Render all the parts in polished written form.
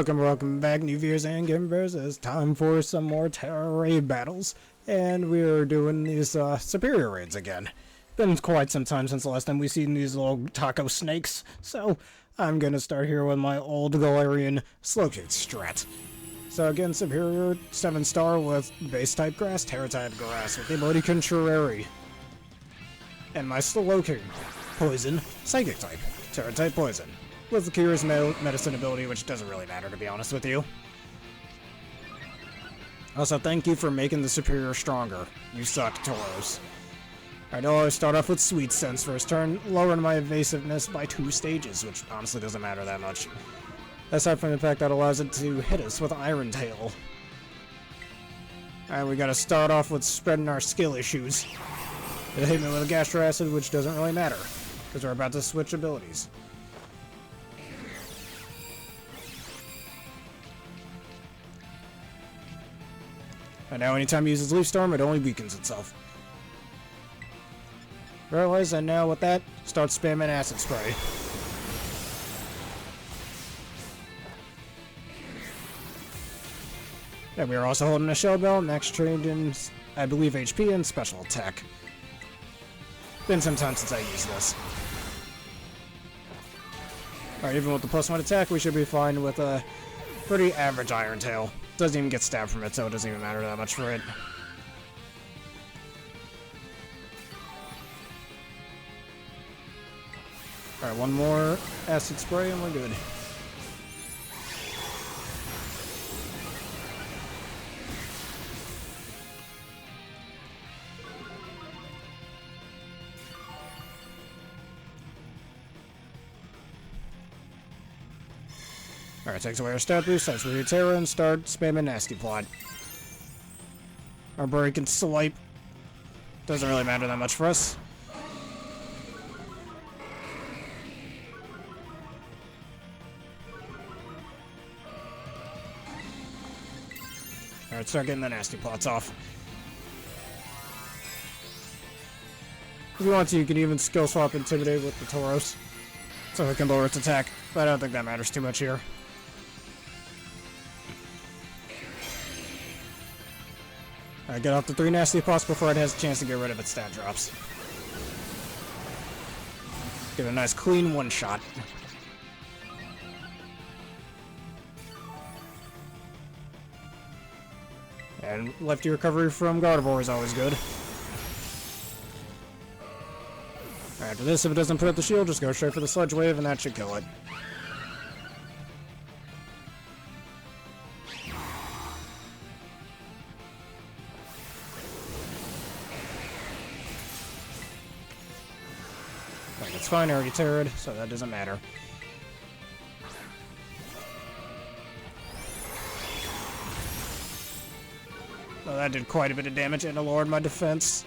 Welcome back, new viewers and gamers. It's time for some more Tera Raid battles, and we're doing these Serperior raids again. Been quite some time since the last time we've seen these little taco snakes, so I'm gonna start here with my old Galarian Slowkick strat. So again, Serperior 7-star with base type grass, Tera type grass with the ability Contrary. And my Slowkick poison, psychic type, Tera type poison. With the Curious Medicine ability, which doesn't really matter, to be honest with you. Also, thank you for making the Serperior stronger. You suck, Tauros. Alright, I'll always start off with Sweet Sense first turn, lowering my evasiveness by 2 stages, which honestly doesn't matter that much. Aside from the fact that allows it to hit us with Iron Tail. Alright, we gotta start off with spreading our skill issues. It hit me with a Gastro Acid, which doesn't really matter, because we're about to switch abilities. And now anytime it uses Leaf Storm, it only weakens itself. Realize, and now with that, start spamming Acid Spray. And we are also holding a Shell Bell, max trained in, I believe, HP and Special Attack. Been some time since I used this. Alright, even with the +1 attack, we should be fine with a pretty average Iron Tail. Doesn't even get stabbed from it, so it doesn't even matter that much for it. Alright, one more Acid Spray and we're good. Alright, takes away our stat boost, that's where you Tera and start spamming Nasty Plot. Our Break and Swipe doesn't really matter that much for us. Alright, start getting the Nasty Plots off. If you want to, you can even skill swap Intimidate with the Tauros, so it can lower its attack, but I don't think that matters too much here. Alright, get off the 3 Nasty Plots before it has a chance to get rid of its stat drops. Get a nice clean one-shot. And lefty recovery from Gardevoir is always good. After this, if it doesn't put up the shield, just go straight for the Sludge Wave and that should kill it. Like, it's fine, I already Terra'd, so that doesn't matter. Well, that did quite a bit of damage and it lowered my defense.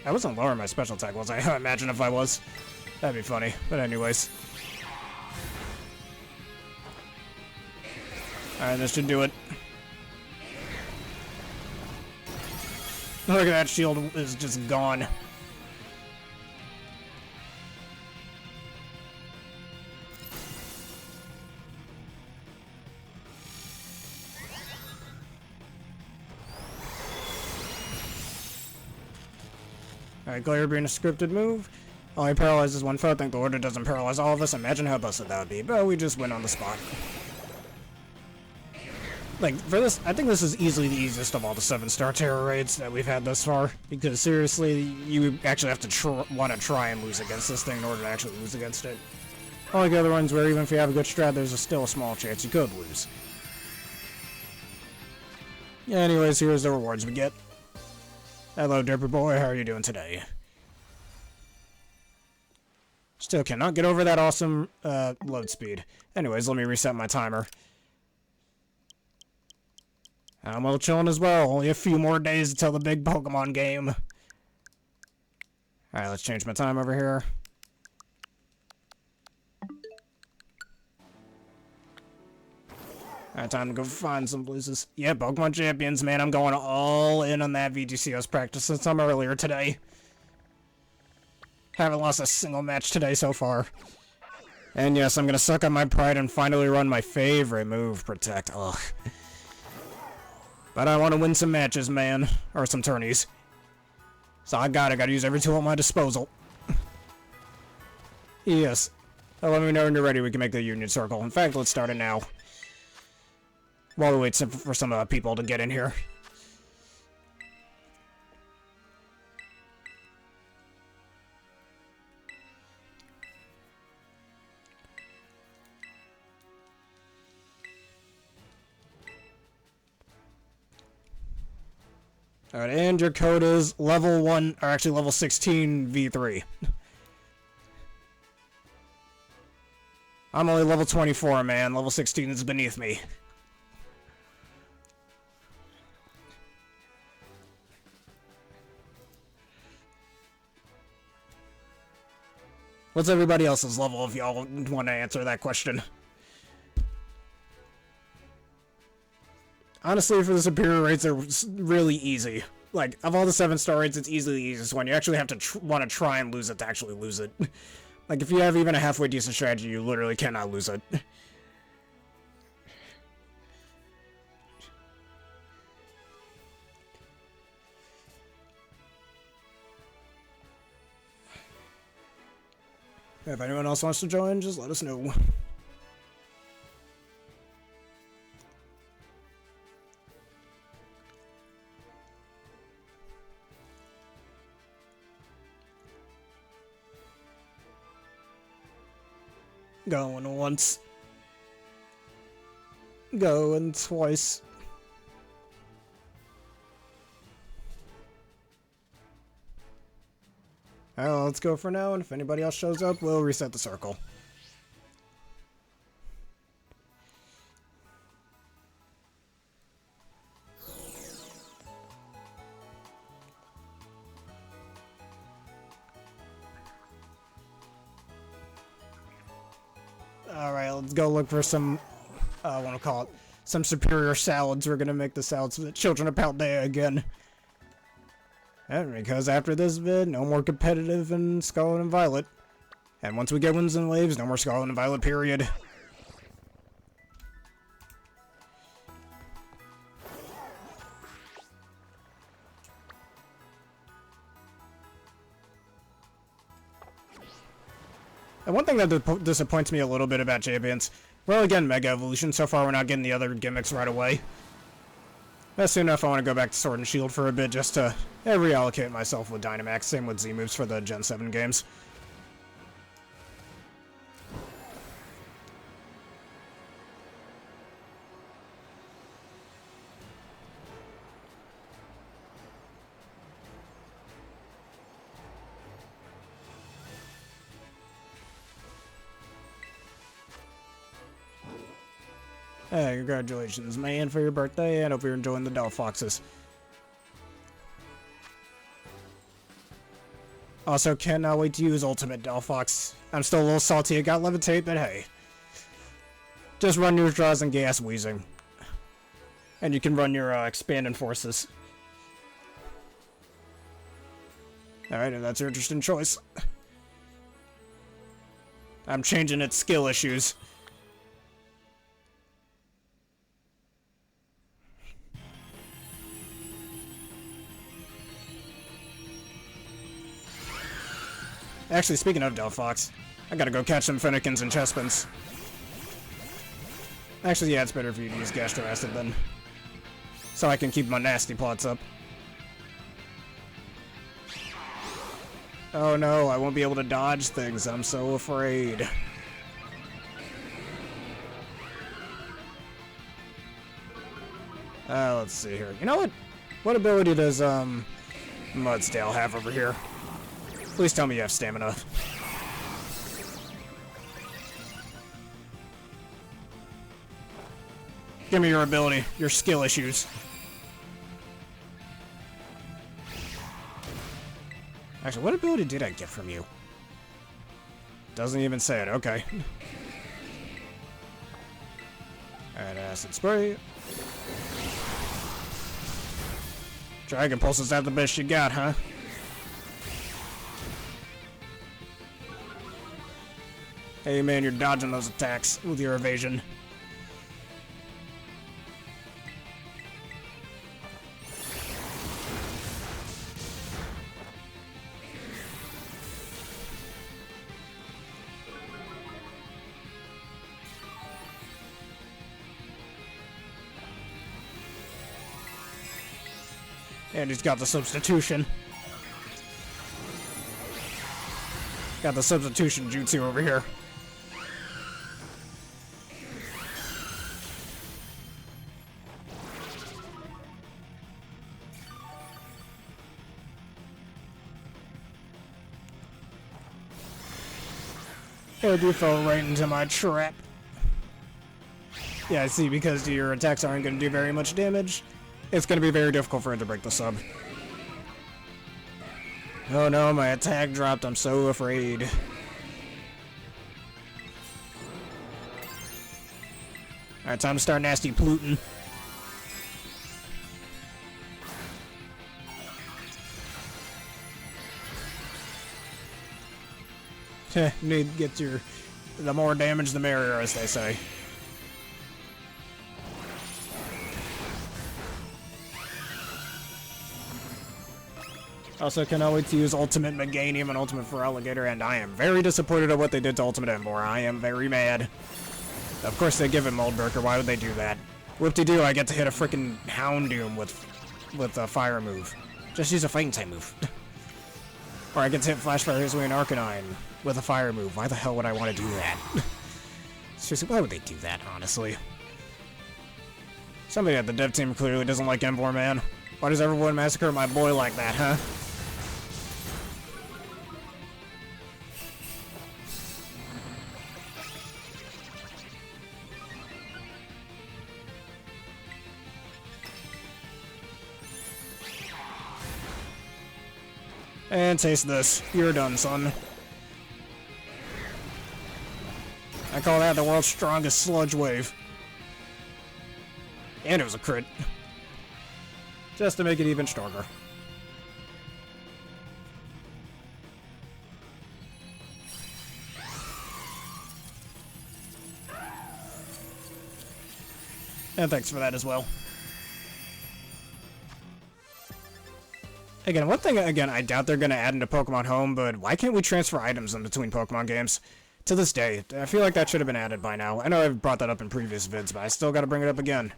I wasn't lowering my special attack, was I? I imagine if I was. That'd be funny. But anyways. Alright, this should do it. Look at that, shield is just gone. Alright, Glare being a scripted move. Only paralyzes one foe. Thank the Lord it doesn't paralyze all of us. Imagine how busted that would be. But we just win on the spot. Like, for this, I think this is easily the easiest of all the 7-star Tera raids that we've had thus far. Because seriously, you actually have to want to try and lose against this thing in order to actually lose against it. Unlike the other ones where even if you have a good strat, there's still a small chance you could lose. Yeah, anyways, here's the rewards we get. Hello, Derpy Boy, how are you doing today? Still cannot get over that awesome load speed. Anyways, let me reset my timer. I'm well chilling as well. Only a few more days until the big Pokemon game. Alright, let's change my time over here. Alright, time to go find some blues. Yeah, Pokemon Champions, man. I'm going all in on that VGC I was practicing some earlier today. Haven't lost a single match today so far. And yes, I'm gonna suck on my pride and finally run my favorite move, Protect. Ugh. But I want to win some matches, man. Or some tourneys. So I gotta use every tool at my disposal. Yes. Let me know when you're ready, we can make the Union Circle. In fact, let's start it now. While we wait for some people to get in here. Alright, and your code is level 1, or actually level 16 V3. I'm only level 24, man. Level 16 is beneath me. What's everybody else's level if y'all want to answer that question? Honestly, for the superior raids, they're really easy. Like, of all the 7-star raids, it's easily the easiest one. You actually have to want to try and lose it to actually lose it. Like, if you have even a halfway decent strategy, you literally cannot lose it. If anyone else wants to join, just let us know. Going once. Going twice. Alright, let's go for now, and if anybody else shows up, we'll reset the circle. Alright, let's go look for some, I want to call it, some superior salads. We're gonna make the salads for the children of Paldea again. And because after this vid, no more competitive in Scarlet and Violet. And once we get wins and waves, no more Scarlet and Violet, period. And one thing that disappoints me a little bit about Champions, well, again, Mega Evolution. So far, we're not getting the other gimmicks right away. But soon enough, I want to go back to Sword and Shield for a bit, just to reallocate myself with Dynamax. Same with Z-moves for the Gen 7 games. Hey, congratulations, man, for your birthday, and hope you're enjoying the Delphoxes. Also, cannot wait to use Ultimate Delphox. I'm still a little salty it got Levitate, but hey. Just run your draws and gas wheezing. And you can run your expanding forces. Alright, if that's your interesting choice. I'm changing its skill issues. Actually, speaking of Delphox, I gotta go catch some Finnekins and Chespins. Actually, yeah, it's better for you to use Gastro Acid then. So I can keep my nasty plots up. Oh no, I won't be able to dodge things, I'm so afraid. Let's see here. You know what? What ability does, Mudsdale have over here? Please tell me you have stamina. Give me your ability, your skill issues. Actually, what ability did I get from you? Doesn't even say it, okay. Alright, Acid Spray. Dragon Pulse is that the best you got, huh? Hey man, you're dodging those attacks with your evasion. And he's got the substitution. Got the substitution jutsu over here. And you fell right into my trap. Yeah, I see, because your attacks aren't going to do very much damage. It's going to be very difficult for it to break the sub. Oh no, my attack dropped. I'm so afraid. Alright, time to start nasty polluting. Need to get your... The more damage, the merrier, as they say. Also, cannot wait to use Ultimate Meganium and Ultimate for Alligator, and I am very disappointed at what they did to Ultimate Emboar. I am very mad. Of course they give it Moldbreaker, why would they do that? Whoop-de-doo, I get to hit a freaking Houndoom with a fire move. Just use a fighting type move. Or I get to hit Flashfire Hizui and Arcanine with a fire move. Why the hell would I want to do that? Seriously, why would they do that, honestly? Somebody at the dev team clearly doesn't like Emboar, man. Why does everyone massacre my boy like that, huh? And taste this. You're done, son. I call that the world's strongest sludge wave. And it was a crit. Just to make it even stronger. And thanks for that as well. Again, one thing, I doubt they're going to add into Pokemon Home, but why can't we transfer items in between Pokemon games? To this day, I feel like that should have been added by now. I know I've brought that up in previous vids, but I still got to bring it up again.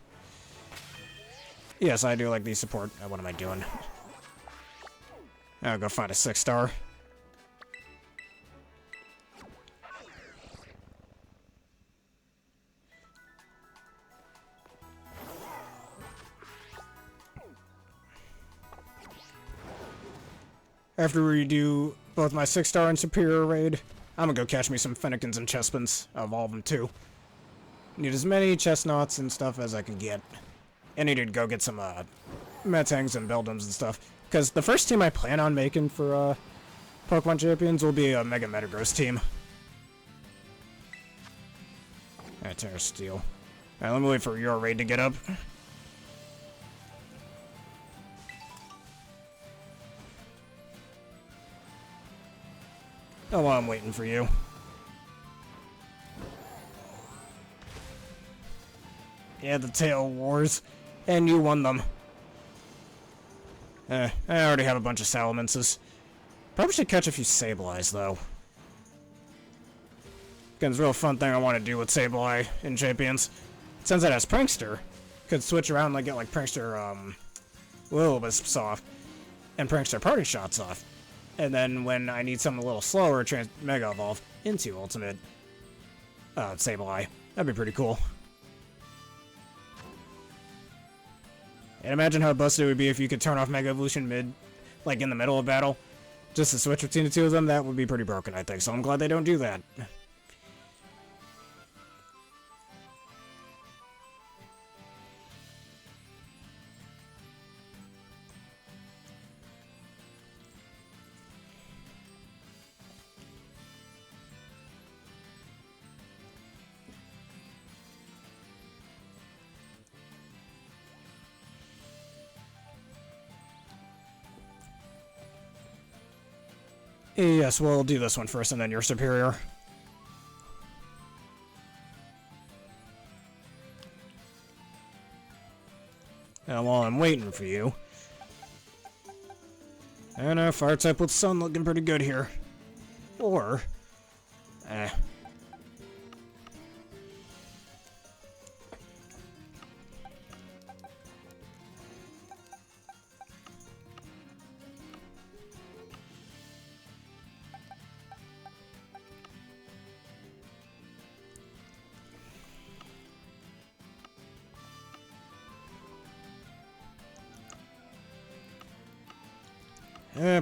Yes, I do like the support. What am I doing? I'll go find a 6-star. After we do both my 6-star and Serperior raid, I'm gonna go catch me some Fennekins and Chespins. I'll evolve them too. Need as many Chestnuts and stuff as I can get. I need to go get some Metangs and Beldums and stuff. Because the first team I plan on making for Pokémon Champions will be a Mega Metagross team. Alright, Tera Steel. Alright, let me wait for your raid to get up. Oh, well, I'm waiting for you. Yeah, the Tail Wars. And you won them. I already have a bunch of Salamences. Probably should catch a few Sableyes, though. Again, it's a real fun thing I want to do with Sableye in Champions. Since it has Prankster, could switch around and get like Prankster, Will-O-Wisps off, and Prankster Party Shots off. And then when I need something a little slower, Mega Evolve into Ultimate Sableye. That'd be pretty cool. And imagine how busted it would be if you could turn off Mega Evolution in the middle of battle. Just to switch between the two of them, that would be pretty broken, I think. So I'm glad they don't do that. Yes, we'll do this one first and then your Serperior. And while I'm waiting for you... And fire type with sun looking pretty good here. Or...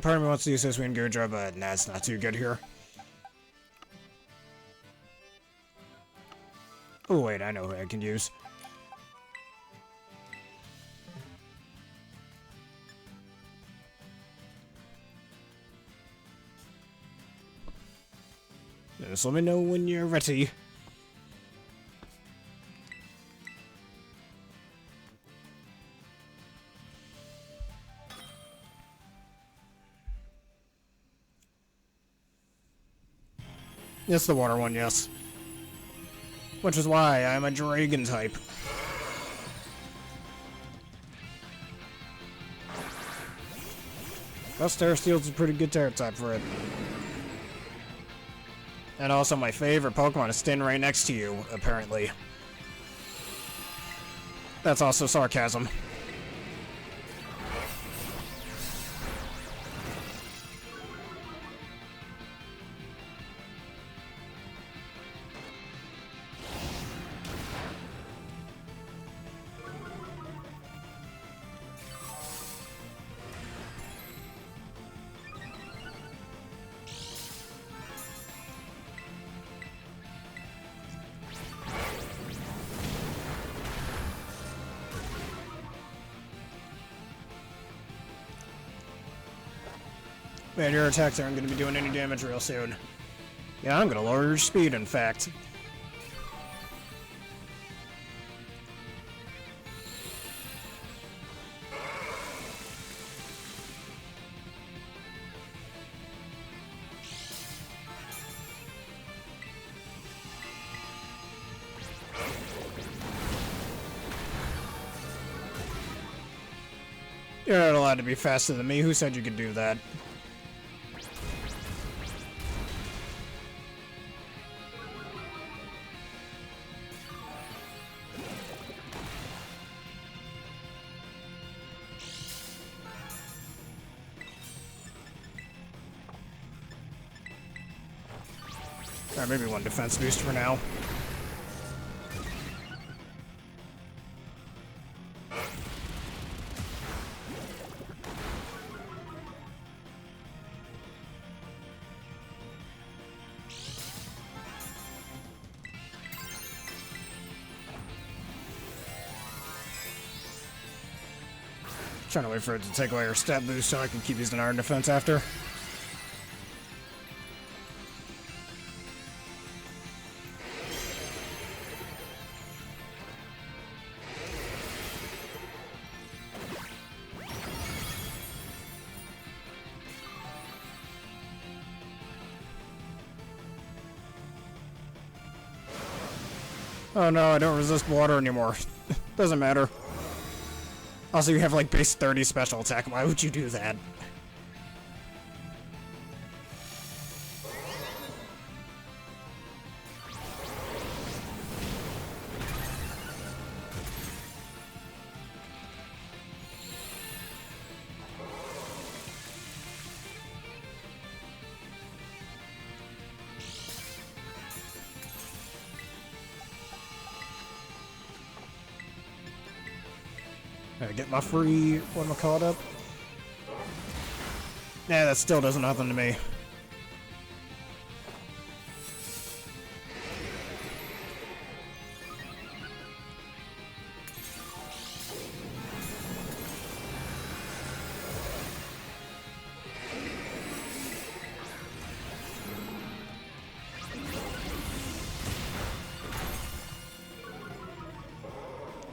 part of me wants to use this Wind Gudra, but nah, it's not too good here. Oh wait, I know who I can use. Just let me know when you're ready. It's the water one, yes. Which is why I'm a dragon type. Plus, Terra Steel's a pretty good Terra type for it. And also, my favorite Pokemon is standing right next to you, apparently. That's also sarcasm. Man, your attacks aren't going to be doing any damage real soon. Yeah, I'm going to lower your speed, in fact. You're not allowed to be faster than me. Who said you could do that? Alright, maybe one defense boost for now. Trying to wait for it to take away her stat boost so I can keep using iron defense after. Oh no, I don't resist water anymore. Doesn't matter. Also, you have like base 30 special attack. Why would you do that? I get my free, what am I called up? Yeah, that still does nothing to me.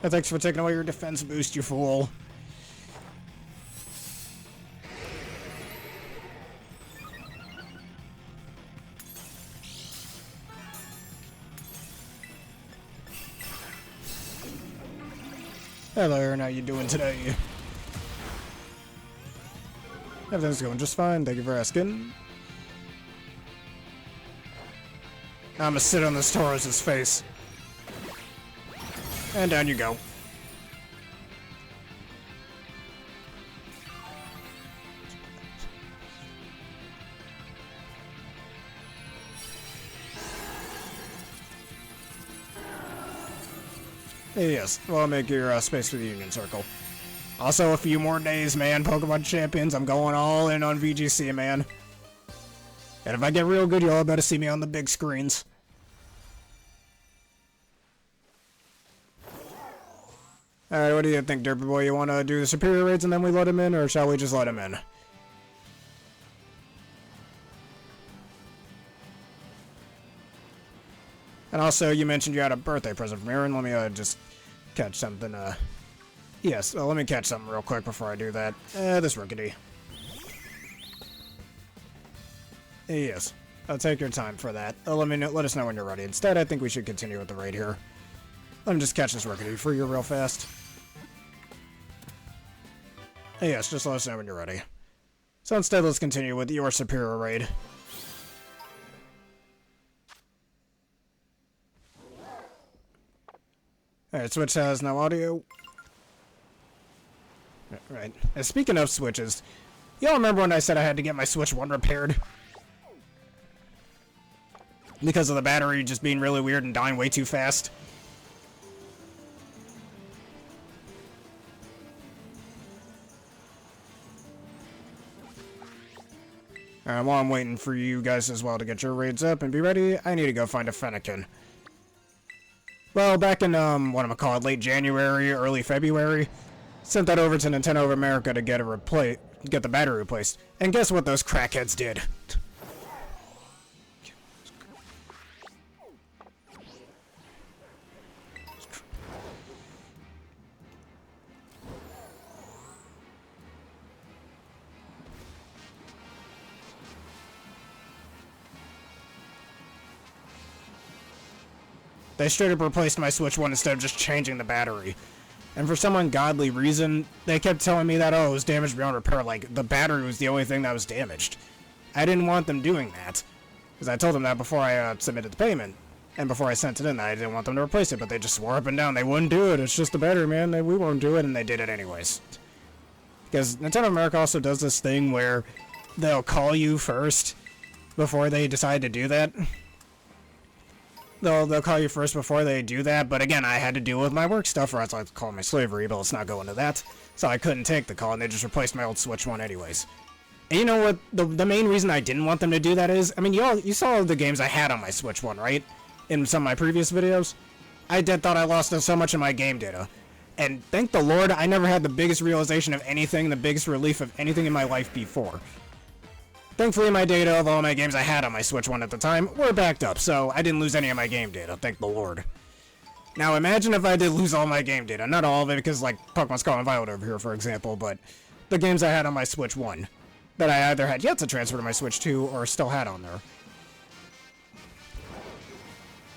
And thanks for taking away your defense boost, you fool. Hello, Aaron. How you doing today? Everything's going just fine. Thank you for asking. I'm gonna sit on this Tauros' face. And down you go. Yes, well, I'll make your space for the Union Circle. Also, a few more days, man. Pokemon Champions, I'm going all in on VGC, man. And if I get real good, y'all better see me on the big screens. Alright, what do you think, Derpy Boy? You want to do the Serperior raids and then we let him in, or shall we just let him in? And also, you mentioned you had a birthday present from Aaron. Let me just catch something. Yes, let me catch something real quick before I do that. This Rookity. Yes, I'll take your time for that. Let us know when you're ready. Instead, I think we should continue with the raid here. Let me just catch this Rookity for you real fast. Yes, just let us know when you're ready. So instead, let's continue with your Serperior raid. Alright, Switch has no audio. Right. And speaking of Switches, y'all remember when I said I had to get my Switch 1 repaired? Because of the battery just being really weird and dying way too fast? Alright, while I'm waiting for you guys as well to get your raids up and be ready, I need to go find a Fennekin. Well, back in, late January, early February, sent that over to Nintendo of America to get the battery replaced. And guess what those crackheads did? They straight up replaced my Switch 1 instead of just changing the battery. And for some ungodly reason, they kept telling me that, oh, it was damaged beyond repair. Like, the battery was the only thing that was damaged. I didn't want them doing that. Because I told them that before I submitted the payment. And before I sent it in, I didn't want them to replace it. But they just swore up and down they wouldn't do it. It's just the battery, man. We won't do it. And they did it anyways. Because Nintendo of America also does this thing where they'll call you first before they decide to do that. They'll call you first before they do that, but again, I had to deal with my work stuff, or else I'd call my slavery, but let's not go into that. So I couldn't take the call, and they just replaced my old Switch 1 anyways. And you know what, the main reason I didn't want them to do that is, I mean, you saw the games I had on my Switch 1, right? In some of my previous videos? I thought I lost so much of my game data. And thank the Lord, I never had the biggest realization of anything, the biggest relief of anything in my life before. Thankfully, my data of all my games I had on my Switch 1 at the time were backed up, so I didn't lose any of my game data, thank the Lord. Now, imagine if I did lose all my game data. Not all of it, because, like, Pokemon Scarlet and Violet over here, for example, but the games I had on my Switch 1 that I either had yet to transfer to my Switch 2 or still had on there.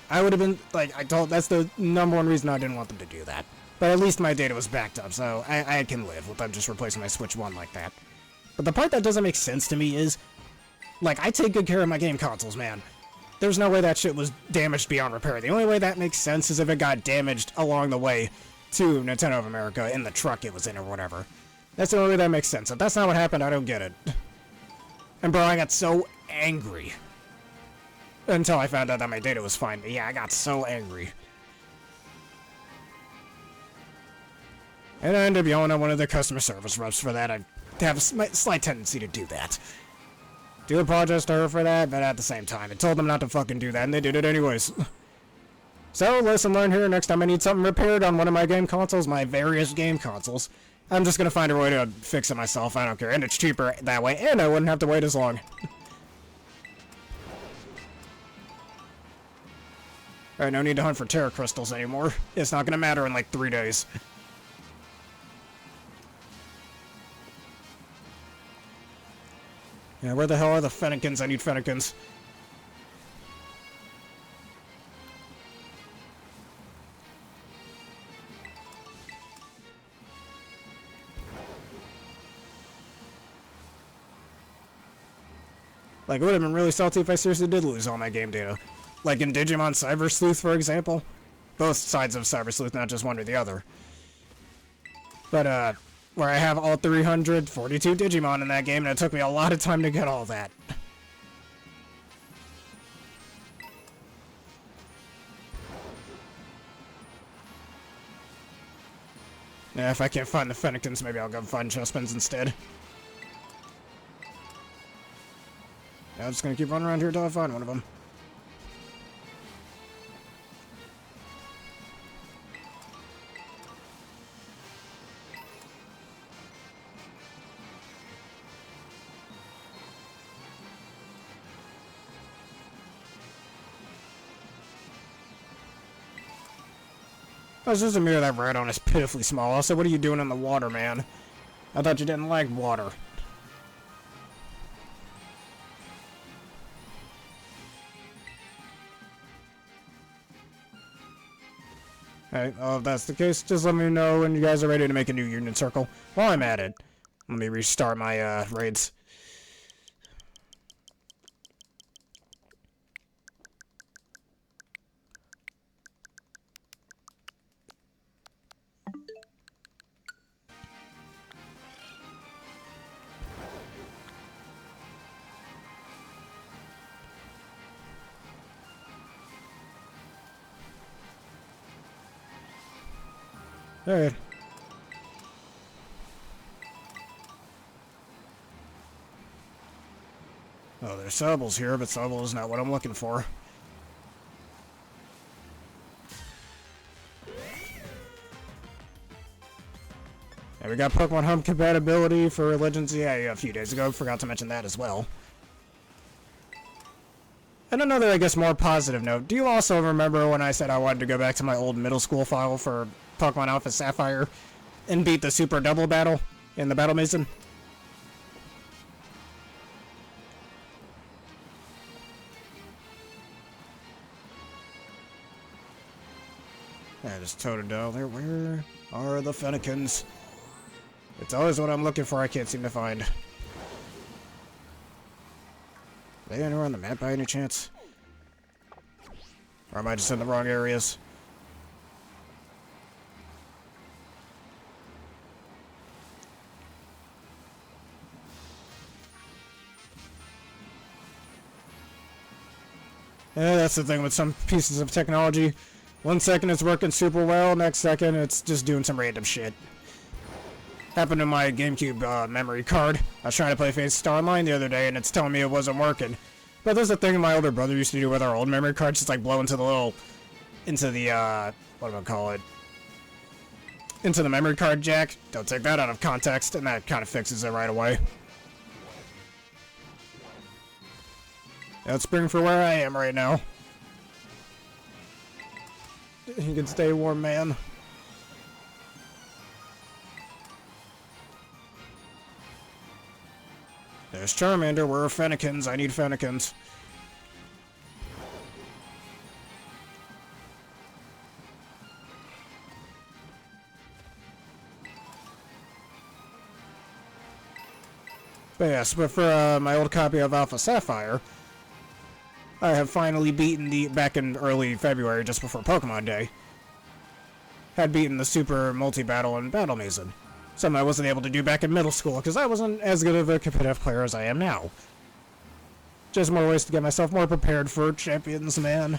I would have been, like, that's the number one reason I didn't want them to do that. But at least my data was backed up, so I can live with them just replacing my Switch 1 like that. But the part that doesn't make sense to me is, like, I take good care of my game consoles, man. There's no way that shit was damaged beyond repair. The only way that makes sense is if it got damaged along the way to Nintendo of America in the truck it was in or whatever. That's the only way that makes sense. If that's not what happened, I don't get it. And bro, I got so angry. Until I found out that my data was fine. But yeah, I got so angry. And I ended up yelling at one of the customer service reps for that. I have a slight tendency to do that. Do apologize to her for that, but at the same time, I told them not to fucking do that, and they did it anyways. So, lesson learned here, next time I need something repaired on one of my game consoles, my various game consoles, I'm just gonna find a way to fix it myself, I don't care, and it's cheaper that way, and I wouldn't have to wait as long. Alright, no need to hunt for Terra Crystals anymore. It's not gonna matter in like 3 days. Yeah, where the hell are the Fennekins? I need Fennekins. Like, it would have been really salty if I seriously did lose all my game data. Like in Digimon Cyber Sleuth, for example. Both sides of Cyber Sleuth, not just one or the other. But, where I have all 342 Digimon in that game, and it took me a lot of time to get all that. Yeah, if I can't find the Fennekins, maybe I'll go find Chespins instead. Yeah, I'm just gonna keep running around here until I find one of them. Oh, it's just a mirror that Radon is pitifully small. Also, what are you doing in the water, man? I thought you didn't like water. Alright, well, if that's the case, just let me know when you guys are ready to make a new Union Circle. While I'm at it, let me restart my, raids. Alright. Oh, there's Sobbles here, but Sobble is not what I'm looking for. And we got Pokemon Home compatibility for Legends EA a few days ago. Forgot to mention that as well. And another, I guess, more positive note. Do you also remember when I said I wanted to go back to my old middle school file for Pokemon Alpha Sapphire and beat the Super Double Battle in the Battle Mason? Yeah, just Totodile there. Where are the Fennekins? It's always what I'm looking for, I can't seem to find. Are they anywhere on the map by any chance? Or am I just in the wrong areas? Yeah, that's the thing with some pieces of technology. 1 second it's working super well, next second it's just doing some random shit. Happened to my GameCube memory card. I was trying to play Phantasy Star Online the other day and it's telling me it wasn't working. But there's a thing my older brother used to do with our old memory cards, just like blow into the little, into the, what do I call it? Into the memory card jack. Don't take that out of context, and that kind of fixes it right away. Yeah, it's spring for where I am right now. You can stay warm, man. There's Charmander. Where are Fennekins? I need Fennekins. But yes, but for my old copy of Alpha Sapphire, I have finally beaten the, back in early February, just before Pokemon Day, had beaten the Super Multi-Battle in Battle Mason. Something I wasn't able to do back in middle school, because I wasn't as good of a competitive player as I am now. Just more ways to get myself more prepared for Champions, man.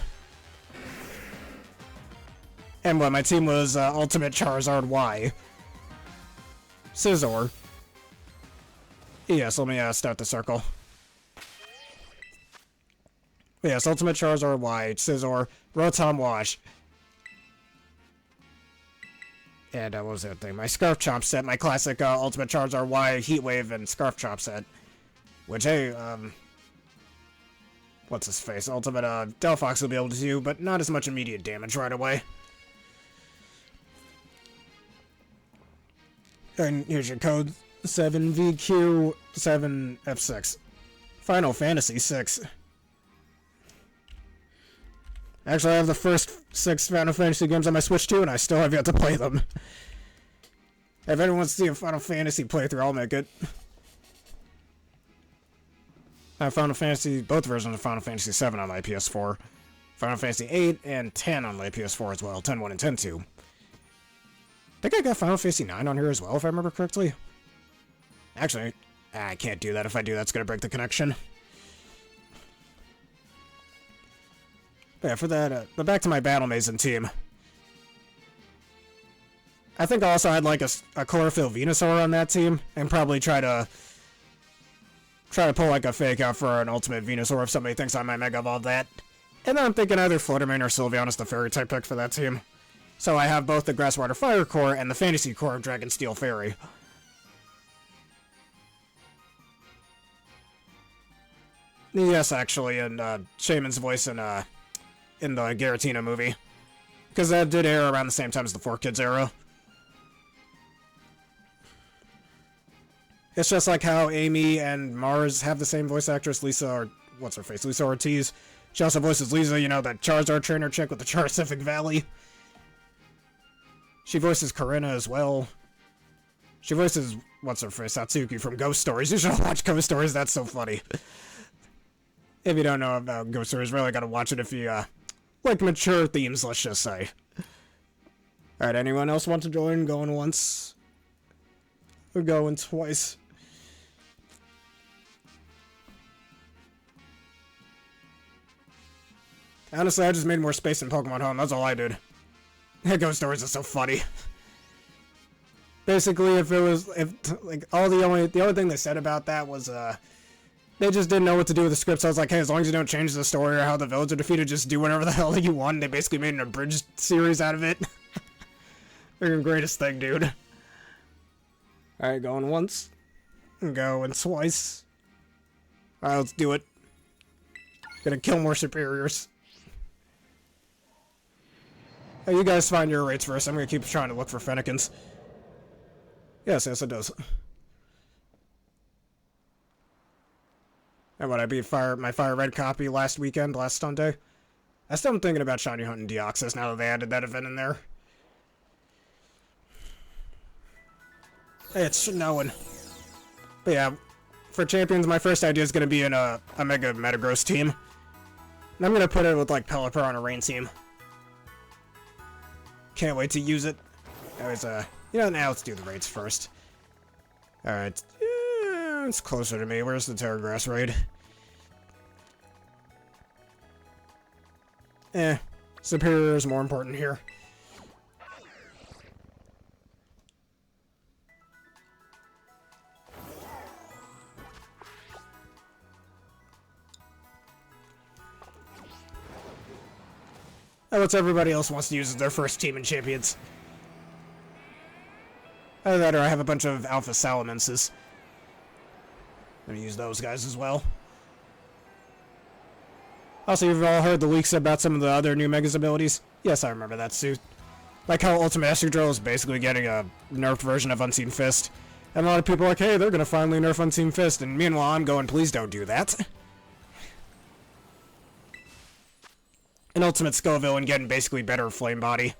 And what, my team was Ultimate Charizard Y. Scizor. Yes, let me start the circle. Yes, Ultimate Charizard Y, Scizor, Rotom Wash. And what was that thing? My Scarf Chomp set, my classic Ultimate Charizard Y, Heat Wave, and Scarf Chomp set. Which, hey, what's his face? Ultimate Delphox will be able to do, but not as much immediate damage right away. And here's your code, 7VQ7F6. Final Fantasy 6. Actually, I have the first 6 Final Fantasy games on my Switch too, and I still have yet to play them. If anyone wants to see a Final Fantasy playthrough, I'll make it. Final Fantasy, both versions of Final Fantasy 7 on my PS4. Final Fantasy 8 and 10 on my PS4 as well. 10.1 and 10.2. I think I got Final Fantasy 9 on here as well, if I remember correctly. Actually, I can't do that. If I do, that's going to break the connection. But yeah, for that, but back to my Battle Mason team. I think also I'd like a chlorophyll Venusaur on that team, and probably try to pull like a fake out for an ultimate Venusaur if somebody thinks I might Mega Evolve that. And then I'm thinking either Fluttermane or Sylveon the Fairy type pick for that team. So I have both the Grass Water Fire core and the Fantasy core of Dragon Steel Fairy. Yes, actually, in Shaman's voice in the Giratina movie. Because that did air around the same time as the 4Kids era. It's just like how Amy and Mars have the same voice actress, Lisa, or what's her face, Lisa Ortiz. She also voices Lisa, you know, that Charizard trainer chick with the Charcific Valley. She voices Corinna as well. She voices, what's her face, Satsuki from Ghost Stories. You should watch Ghost Stories, that's so funny. If you don't know about Ghost Stories, really gotta watch it if you, like mature themes, let's just say. Alright, anyone else want to join? Going once? We're going twice. Honestly, I just made more space in Pokemon Home, that's all I did. Ghost Stories is so funny. Basically, the only thing they said about that was, they just didn't know what to do with the script, so I was like, hey, as long as you don't change the story or how the villains are defeated, just do whatever the hell you want. They basically made an abridged series out of it. Freaking greatest thing, dude. Alright, going once. Going twice. Alright, let's do it. Gonna kill more Serperiors. Hey, you guys find your rates first. I'm gonna keep trying to look for Fennekins. Yes, it does. And what, I beat my Fire Red copy last Sunday? I still am thinking about shiny hunting Deoxys now that they added that event in there. Hey, it's snowing. But yeah, for Champions, my first idea is going to be in a Mega Metagross team. And I'm going to put it with, like, Pelipper on a Rain team. Can't wait to use it. There's now let's do the raids first. Alright. It's closer to me. Where's the Tera Raid? Serperior is more important here. What's everybody else wants to use as their first team in Champions. Either that or I have a bunch of Alpha Salamances. I'm gonna use those guys as well. Also, you've all heard the leaks about some of the other new Mega's abilities? Yes, I remember that suit. Like how Ultimate Excadrill is basically getting a nerfed version of Unseen Fist. And a lot of people are like, hey, they're gonna finally nerf Unseen Fist. And meanwhile, I'm going, please don't do that. And Ultimate Skullvillain getting basically better Flame Body.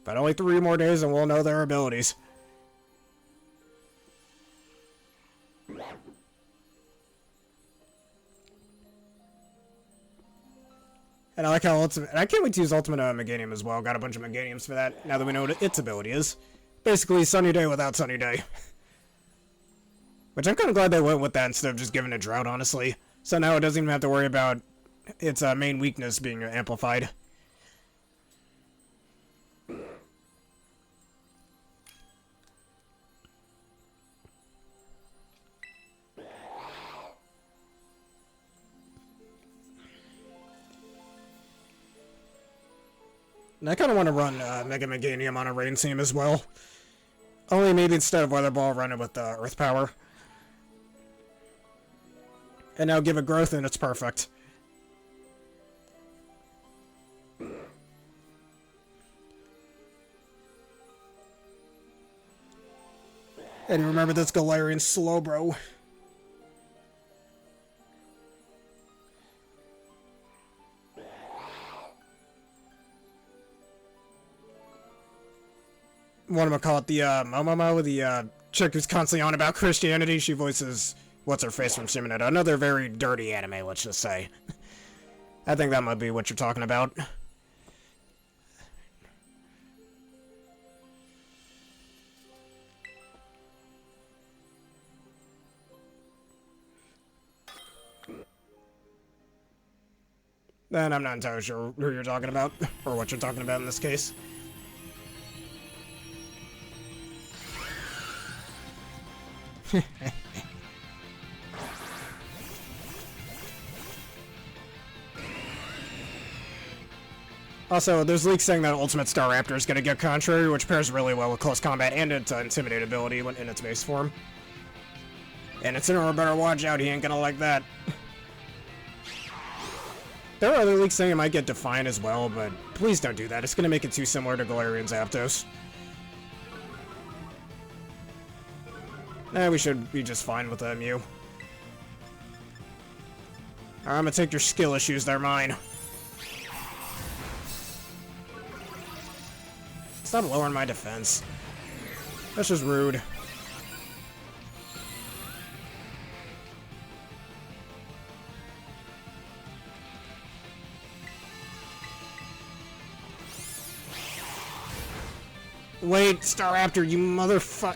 But only 3 more days and we'll know their abilities. And I like how Ultimate... And I can't wait to use Ultimate Meganium as well. Got a bunch of Meganiums for that, now that we know what its ability is. Basically, Sunny Day without Sunny Day. Which I'm kind of glad they went with that instead of just giving it Drought, honestly. So now it doesn't even have to worry about its main weakness being amplified. And I kind of want to run Mega Meganium on a Rain team as well. Only maybe instead of Weather Ball, run it with Earth Power. And now give it growth and it's perfect. And remember this Galarian Slowbro. What am I call it? The Momomo with the chick who's constantly on about Christianity. She voices what's-her-face from Shimonetta. Another very dirty anime, let's just say. I think that might be what you're talking about. Then I'm not entirely sure who you're talking about, or what you're talking about in this case. Also, there's leaks saying that Ultimate Staraptor is going to get Contrary, which pairs really well with Close Combat and its Intimidate ability when in its base form. And Incineroar better watch out, he ain't gonna like that. There are other leaks saying it might get Defiant as well, but please don't do that. It's gonna make it too similar to Galarian Zapdos. We should be just fine with that, Mew. I'm gonna take your skill issues, they're mine. Stop lowering my defense. That's just rude. Wait, Staraptor, you motherfuck.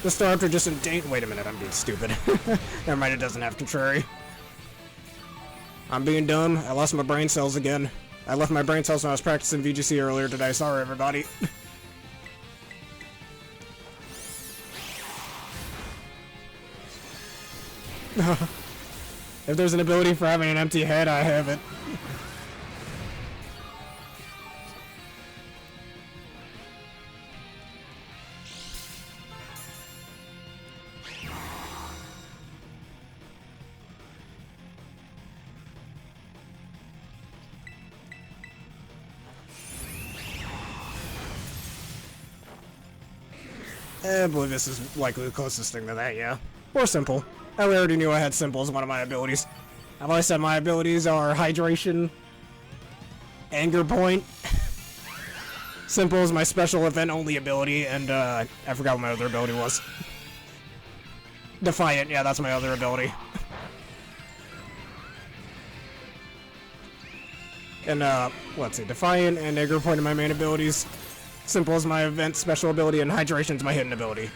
The Staraptor just in date. Wait a minute, I'm being stupid. Never mind, it doesn't have Contrary. I'm being dumb. I lost my brain cells again. I left my brain cells when I was practicing VGC earlier today. Sorry, everybody. If there's an ability for having an empty head, I have it. I believe this is likely the closest thing to that, yeah. Or Simple. I already knew I had Simple as one of my abilities. I've always said my abilities are Hydration, Anger Point, Simple is my special event-only ability, and I forgot what my other ability was. Defiant, yeah, that's my other ability. And, let's see, Defiant and Anger Point are my main abilities. Simple is my event special ability, and Hydration is my hidden ability.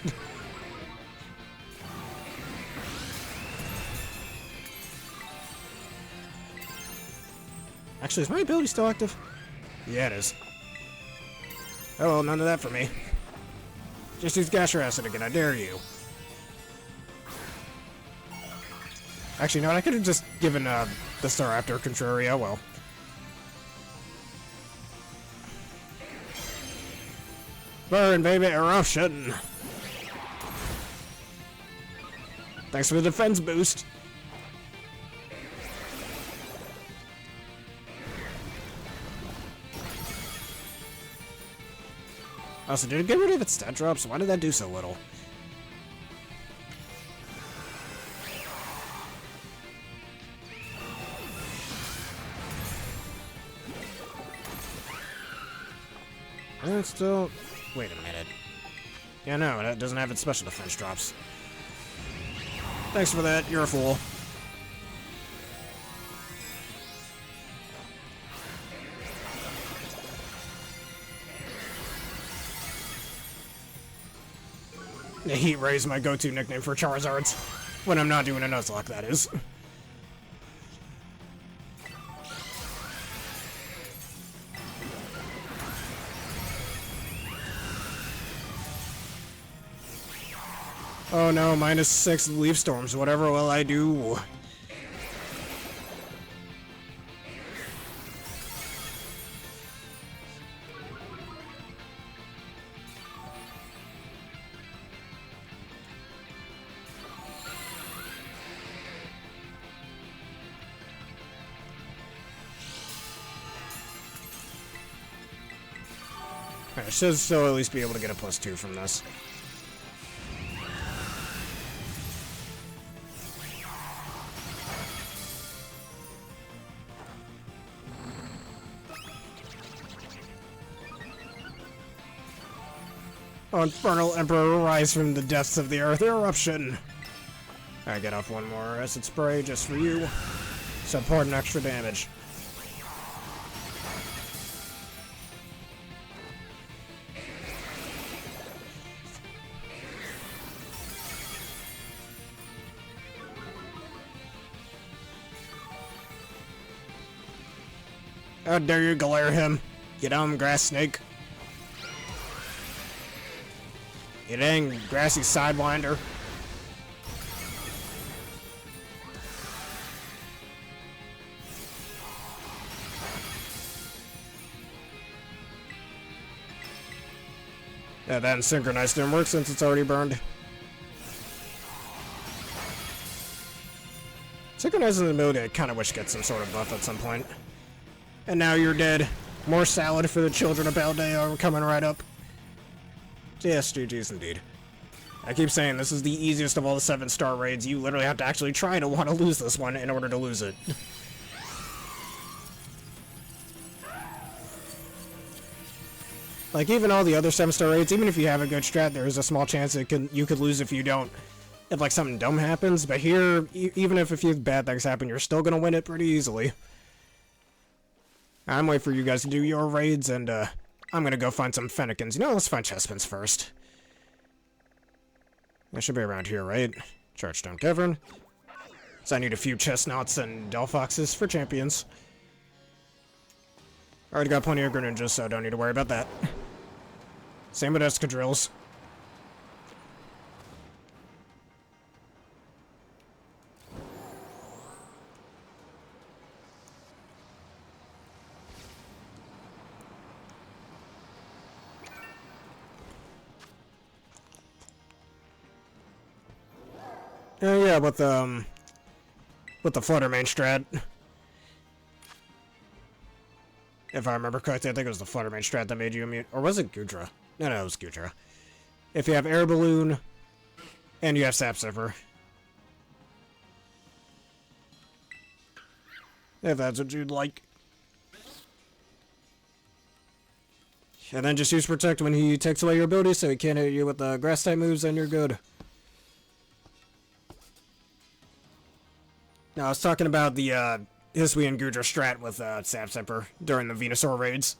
Actually, is my ability still active? Yeah, it is. Oh, well, none of that for me. Just use Gasher Acid again, I dare you. Actually, no, I could have just given the Staraptor Contrary, oh well. Burn, baby, eruption. Thanks for the defense boost. Also, did it get rid of its stat drops? Why did that do so little? And it's still... Wait a minute. Yeah, no, it doesn't have its special defense drops. Thanks for that, you're a fool. The Heat Ray is my go-to nickname for Charizards. When I'm not doing a Nuzlocke, that is. Oh no, -6 Leaf Storms. Whatever will I do? I should still at least be able to get a +2 from this. Oh, Infernal Emperor, rise from the depths of the earth eruption. I get off one more acid spray just for you. Support an extra damage. How dare you glare him, you dumb grass snake. You dang grassy sidewinder. Yeah, that synchronized didn't work since it's already burned. Synchronizing the ability I kind of wish gets some sort of buff at some point. And now you're dead. More salad for the children of Baldea are coming right up. Yes, GG's indeed. I keep saying this is the easiest of all the 7-star raids. You literally have to actually try to want to lose this one in order to lose it. Like, even all the other 7-star raids, even if you have a good strat, there is a small chance you could lose if you don't. If, like, something dumb happens. But here, even if a few bad things happen, you're still gonna win it pretty easily. I'm waiting for you guys to do your raids, and, I'm gonna go find some Fennekins. You know, let's find Chespins first. They should be around here, right? Chargestone Cavern. So I need a few Chestnuts and Delphoxes for champions. Already got plenty of Greninjas, so don't need to worry about that. Same with Escadrilles. Yeah, with the Flutter main strat. If I remember correctly, I think it was the Flutter main strat that made you immune. Or was it Goodra? No, it was Goodra. If you have Air Balloon, and you have Sap Zipper. If that's what you'd like. And then just use Protect when he takes away your ability so he can't hit you with the grass type moves, and you're good. No, I was talking about the Hisui and Goodra strat with Sap Zipper during the Venusaur raids.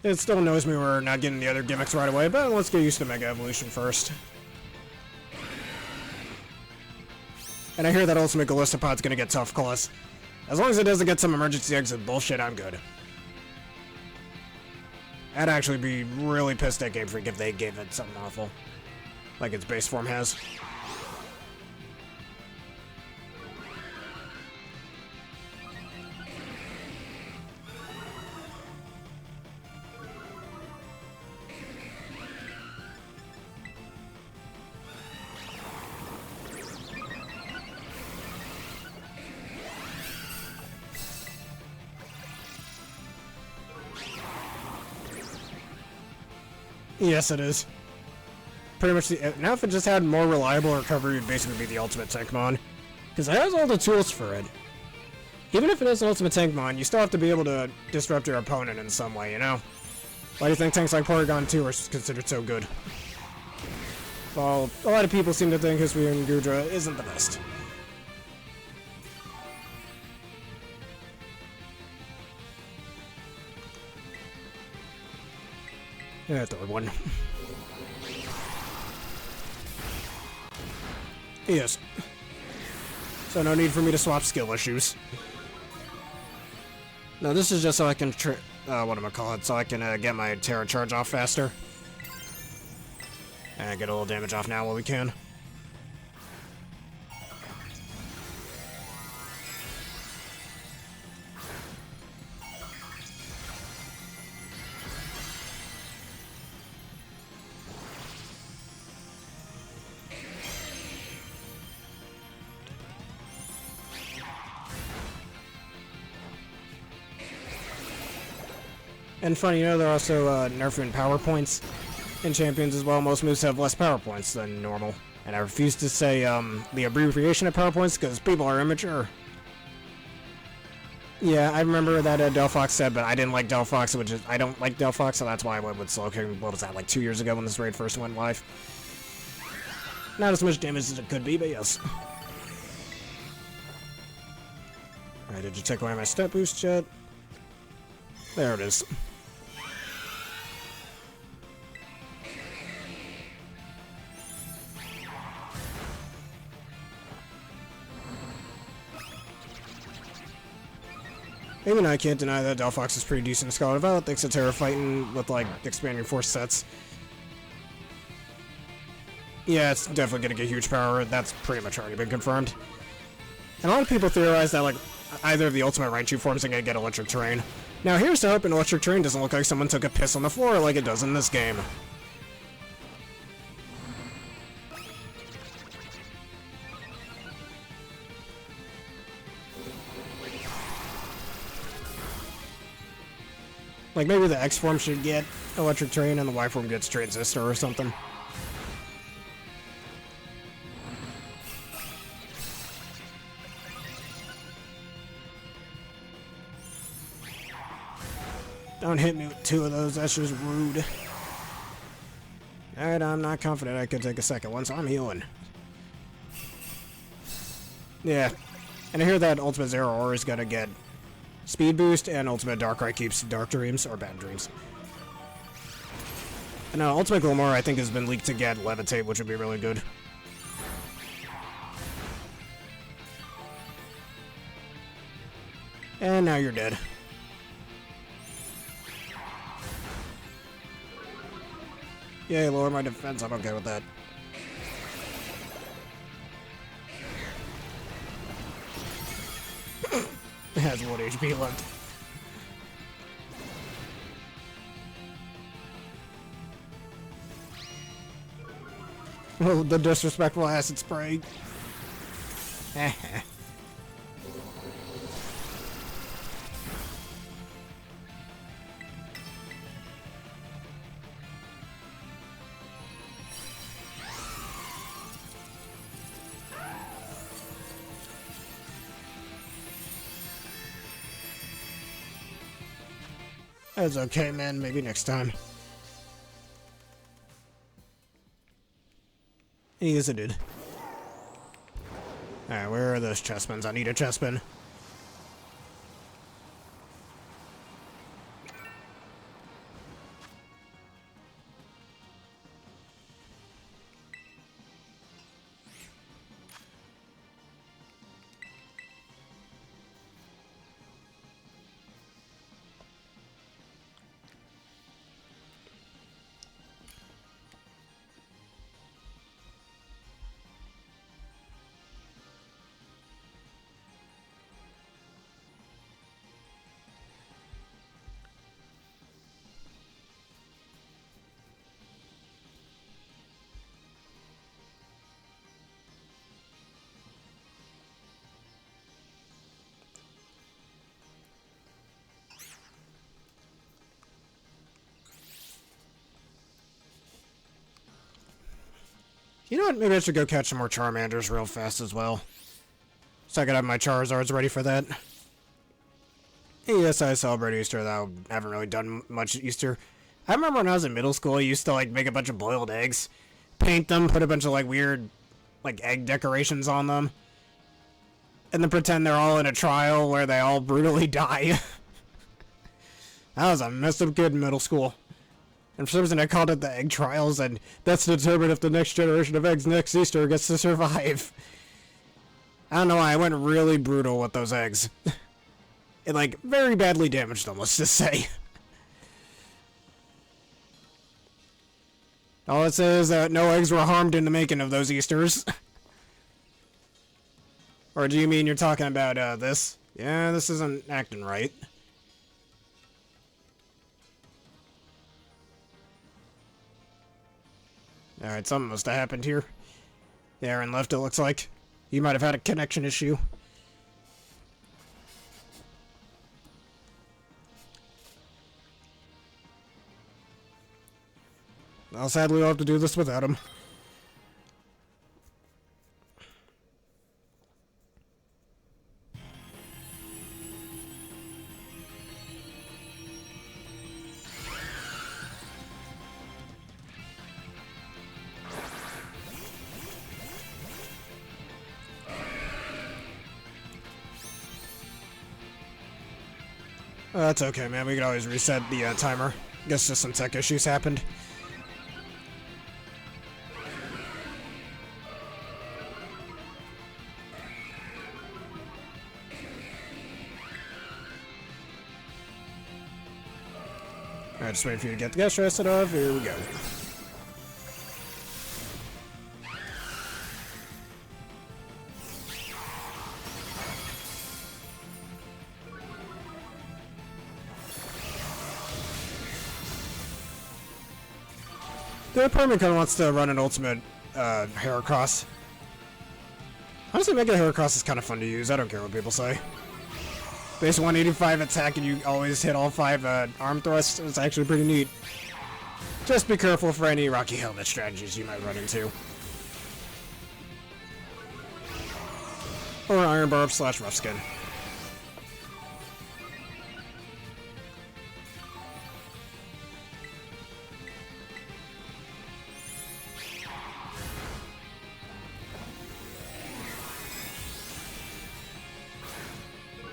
It still annoys me we're not getting the other gimmicks right away, but let's get used to Mega Evolution first. And I hear that Ultimate Gallistopod's gonna get tough claws. As long as it doesn't get some emergency exit bullshit, I'm good. I'd actually be really pissed at Game Freak if they gave it something awful. Like its base form has. Yes, it is. Pretty much now if it just had more reliable recovery, it would basically be the ultimate Tankmon. Because it has all the tools for it. Even if it is an ultimate Tankmon, you still have to be able to disrupt your opponent in some way, you know? Why do you think tanks like Porygon 2 are considered so good? Well, a lot of people seem to think Hisui and Goodra isn't the best. Yeah, third one. Yes. So no need for me to swap skill issues. No, this is just so I can so I can get my Tera charge off faster. And get a little damage off now while we can. And funny, you know, they're also nerfing power points in Champions as well. Most moves have less power points than normal. And I refuse to say the abbreviation of power points because people are immature. Yeah, I remember that Delphox said, but I didn't like Delphox, which is, I don't like Delphox, so that's why I went with Slowking. What was that, like 2 years ago when this raid first went live? Not as much damage as it could be, but yes. Alright, did you take away my step boost yet? There it is. Even I can't deny that Delphox is pretty decent in Scarlet Violet, thanks to Tera fighting with, like, expanding force sets. Yeah, it's definitely gonna get huge power. That's pretty much already been confirmed. And a lot of people theorize that, like, either of the ultimate Raichu forms are gonna get electric terrain. Now, here's to hope an electric terrain doesn't look like someone took a piss on the floor like it does in this game. Like, maybe the X form should get electric terrain and the Y form gets transistor or something. Don't hit me with 2 of those, that's just rude. Alright, I'm not confident I could take a second one, so I'm healing. Yeah, and I hear that Ultimate Zero Aura is gonna get speed boost, and Ultimate Darkrai keeps Dark Dreams, or Bad Dreams. And Ultimate Glamora, I think, has been leaked to get Levitate, which would be really good. And now you're dead. Yay, lower my defense, I'm okay with that. It has 1 HP left. Oh, the disrespectful acid spray. That's okay, man. Maybe next time. Yes, I did. Alright, where are those chestpins? I need a chestpin. You know what? Maybe I should go catch some more Charmanders real fast as well. So I could have my Charizards ready for that. Yes, I celebrate Easter, though I haven't really done much Easter. I remember when I was in middle school, I used to, like, make a bunch of boiled eggs, paint them, put a bunch of, like, weird, like, egg decorations on them, and then pretend they're all in a trial where they all brutally die. I was a messed up kid in middle school. And for some reason I called it the egg trials, and that's to determine if the next generation of eggs next Easter gets to survive. I don't know why, I went really brutal with those eggs. It, like, very badly damaged them, let's just say. All it says is that no eggs were harmed in the making of those Easters. Or do you mean you're talking about, this? Yeah, this isn't acting right. Alright, something must have happened here. Aaron left, it looks like. You might have had a connection issue. I'll sadly have to do this without him. That's okay, man. We can always reset the timer. Guess just some tech issues happened. Alright, just waiting for you to get the guest rested off. Here we go. The apartment kind of wants to run an ultimate Heracross. Honestly, Mega Heracross is kind of fun to use. I don't care what people say. Base 185 attack and you always hit all 5 arm thrusts. It's actually pretty neat. Just be careful for any Rocky Helmet strategies you might run into. Or Iron Barb / Rough Skin.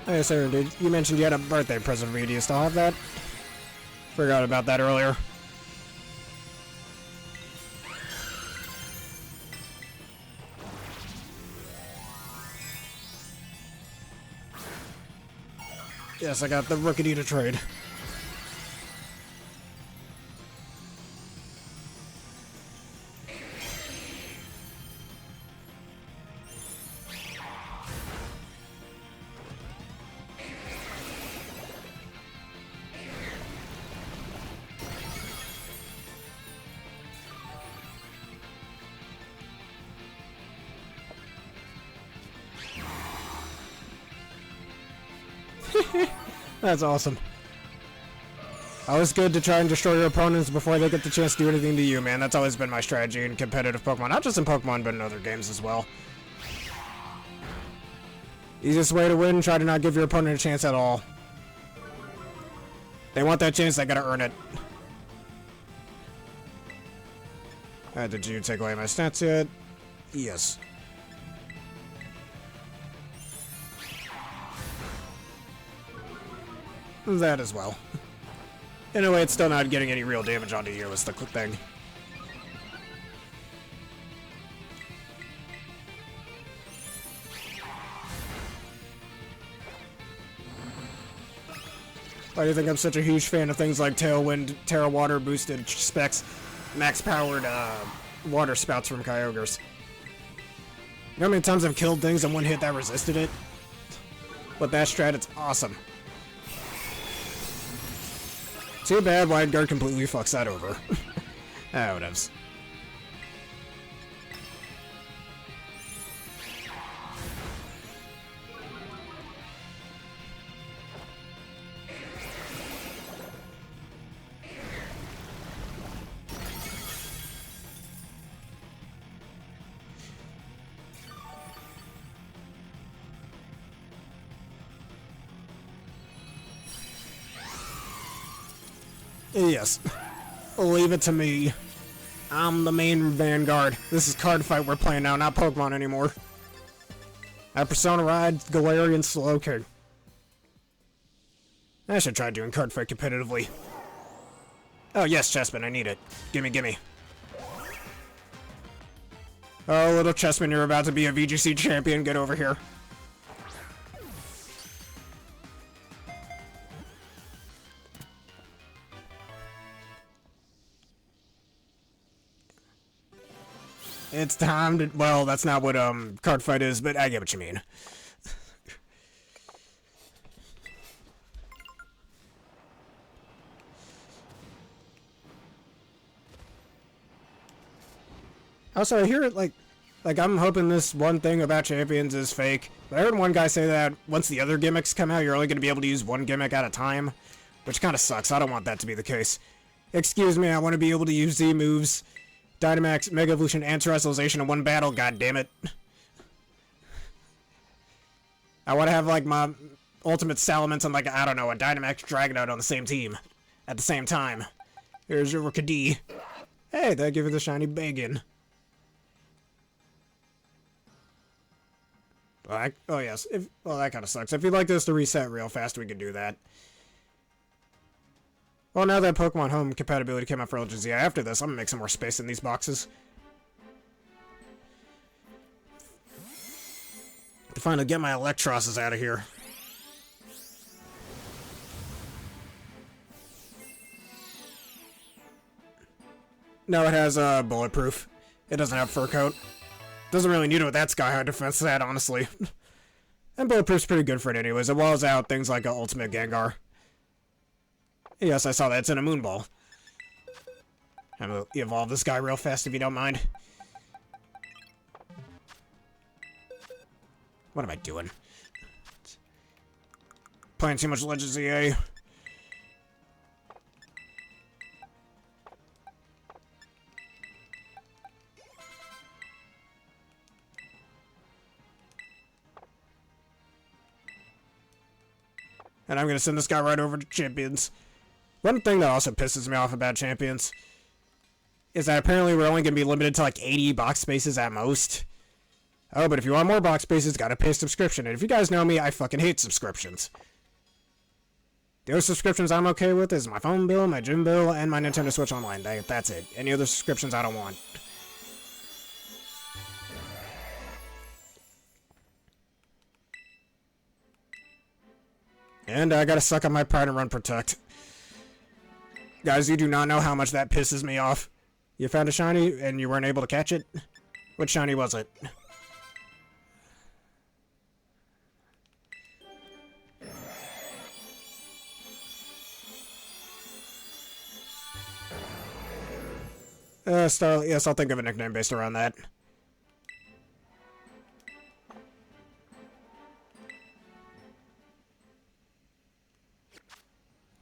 Hey, sir, dude, you mentioned you had a birthday present for me. Do you still have that? Forgot about that earlier. Yes, I got the Rookie to trade. That's awesome. Always good to try and destroy your opponents before they get the chance to do anything to you, man. That's always been my strategy in competitive Pokemon. Not just in Pokemon, but in other games as well. Easiest way to win, try to not give your opponent a chance at all. They want that chance, they gotta earn it. Did you take away my stats yet? Yes. That as well. In a way, it's still not getting any real damage onto you, is the thing. Why do you think I'm such a huge fan of things like Tailwind, Terra Water boosted specs, max powered water spouts from Kyogres? You know how many times I've killed things in one hit that resisted it? With that strat, it's awesome. Too bad Wide Guard completely fucks that over. Ah, whatevs. Yes. Leave it to me. I'm the main vanguard. This is card fight we're playing now, not Pokemon anymore. At Persona Ride, Galarian Slowking. I should try doing card fight competitively. Oh yes, Chessman, I need it. Gimme, gimme. Oh, little Chessman, you're about to be a VGC champion. Get over here. It's time to... Well, that's not what, card fight is, but I get what you mean. Also, I hear it, like, I'm hoping this one thing about Champions is fake, but I heard one guy say that once the other gimmicks come out, you're only going to be able to use one gimmick at a time, which kind of sucks. I don't want that to be the case. Excuse me, I want to be able to use Z moves, Dynamax, Mega Evolution, and Terrestrialization in one battle, god damn it. I want to have, like, my Ultimate Salamence and, like, I don't know, a Dynamax Dragonite on the same team. At the same time. Here's your QOTD. Hey, thank you for the shiny bacon. Oh, yes. Well, that kind of sucks. If you'd like this to reset real fast, we could do that. Well, now that Pokemon Home compatibility came out for Legends, yeah, after this, I'm gonna make some more space in these boxes. To finally get my Electrosses out of here. No, it has bulletproof. It doesn't have fur coat. Doesn't really need it with that sky high defense set, honestly. And bulletproof's pretty good for it anyways. It walls out things like Ultimate Gengar. Yes, I saw that. It's in a Moonball. I'm gonna evolve this guy real fast if you don't mind. What am I doing? Playing too much Legends EA. And I'm gonna send this guy right over to Champions. One thing that also pisses me off about Champions is that apparently we're only gonna be limited to like 80 box spaces at most. Oh, but if you want more box spaces, gotta pay a subscription. And if you guys know me, I fucking hate subscriptions. The other subscriptions I'm okay with is my phone bill, my gym bill, and my Nintendo Switch Online. That's it. Any other subscriptions I don't want. And I gotta suck on my pride and run protect. Guys, you do not know how much that pisses me off. You found a shiny and you weren't able to catch it? What shiny was it? Yes, I'll think of a nickname based around that.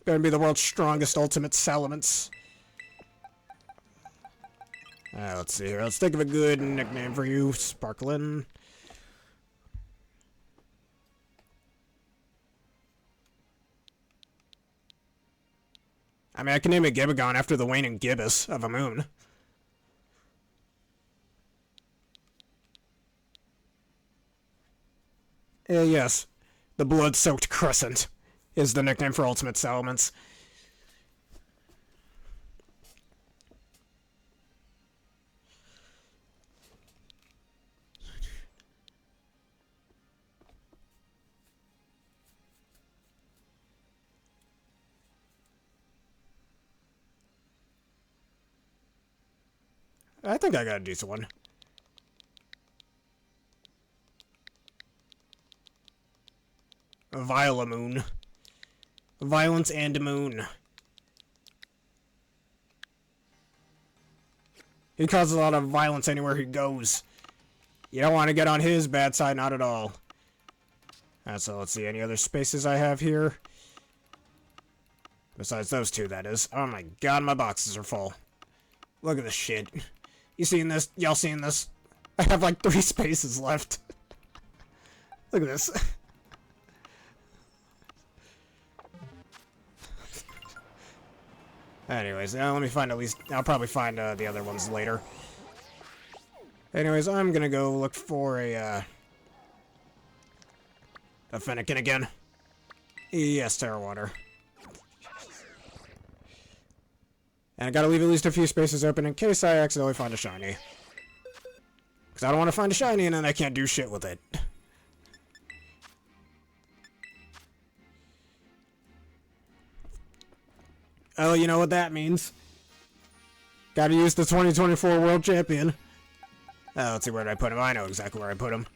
Gonna be the world's strongest Ultimate Salamence. Let's see here. Let's think of a good nickname for you, Sparklin. I mean, I can name it Gibagon after the waning gibbous of a moon. Yes. The Blood-Soaked Crescent is the nickname for Ultimate Salamence. I think I got a decent one. Violamoon. Violence and Moon. He causes a lot of violence anywhere he goes. You don't want to get on his bad side, not at all. So let's see, any other spaces I have here? Besides those two, that is. Oh my god, my boxes are full. Look at this shit. You seeing this? Y'all seeing this? I have like 3 spaces left. Look at this. Anyways, let me find at least... I'll probably find the other ones later. Anyways, I'm gonna go look for a Fennekin again. Yes, Terra Water. And I gotta leave at least a few spaces open in case I accidentally find a shiny. Because I don't want to find a shiny and then I can't do shit with it. Oh, you know what that means. Gotta use the 2024 World Champion. Let's see, where did I put him? I know exactly where I put him.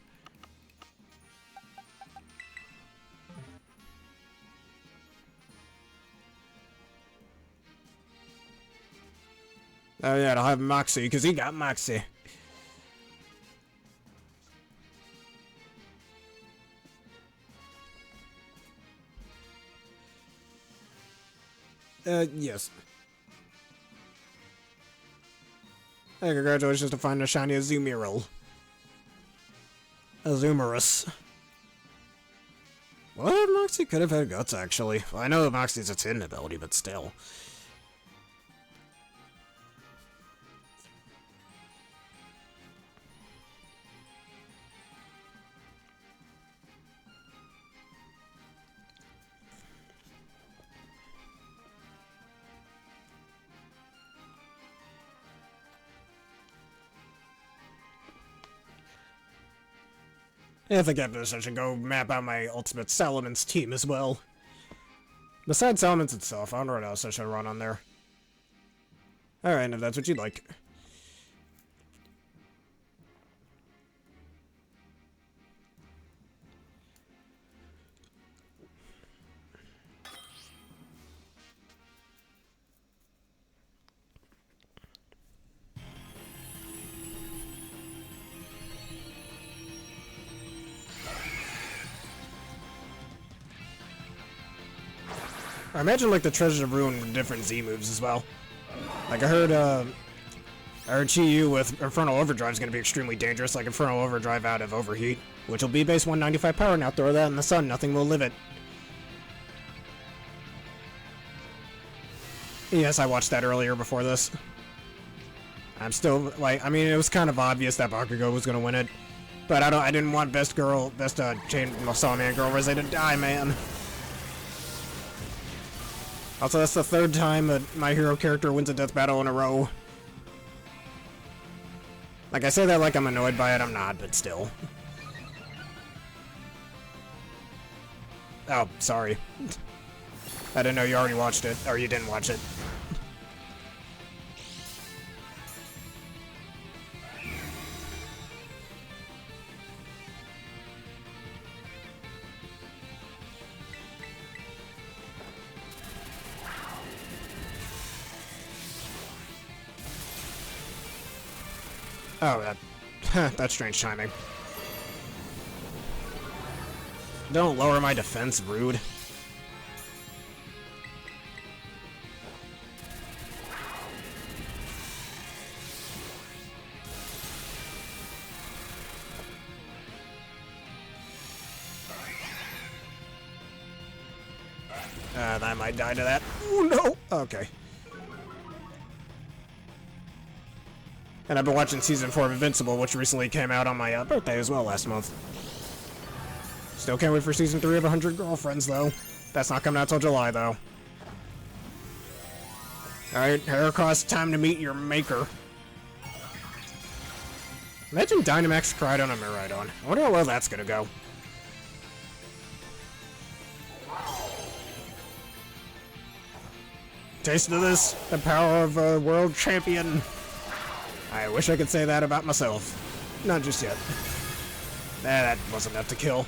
Oh yeah, I'll have Moxie, because he got Moxie. Yes. Hey, congratulations to find a shiny Azumarill. Azumarill. What? Moxie could have had guts, actually. Well, I know that Moxie's its hidden ability, but still. I think after this I should go map out my Ultimate Salamence team as well. Besides Salamence itself, I don't know what else I should run on there. Alright, if that's what you'd like. I imagine like the Treasures of Ruin with different Z moves as well. Like I heard Chi-Yu with Infernal Overdrive is going to be extremely dangerous, like Infernal Overdrive out of Overheat, which will be base 195 power. Now throw that in the sun, nothing will live it. Yes, I watched that earlier before this. I'm still like, I mean, it was kind of obvious that Bakugo was going to win it, but I didn't want best Chainsaw Man girl Rosé to die, man. Also, that's the third time that my hero character wins a death battle in a row. Like, I say that like I'm annoyed by it, I'm not, but still. Oh, sorry. I didn't know you already watched it, or you didn't watch it. Oh, that's strange timing. Don't lower my defense, rude. I might die to that. Oh, no! Okay. And I've been watching Season 4 of Invincible, which recently came out on my birthday as well last month. Still can't wait for Season 3 of 100 Girlfriends, though. That's not coming out till July, though. Alright, Heracross, time to meet your maker. Imagine Dynamax cried on a Miraidon. I wonder how well that's gonna go. Taste of this, the power of a world champion. I wish I could say that about myself. Not just yet. That wasn't enough to kill.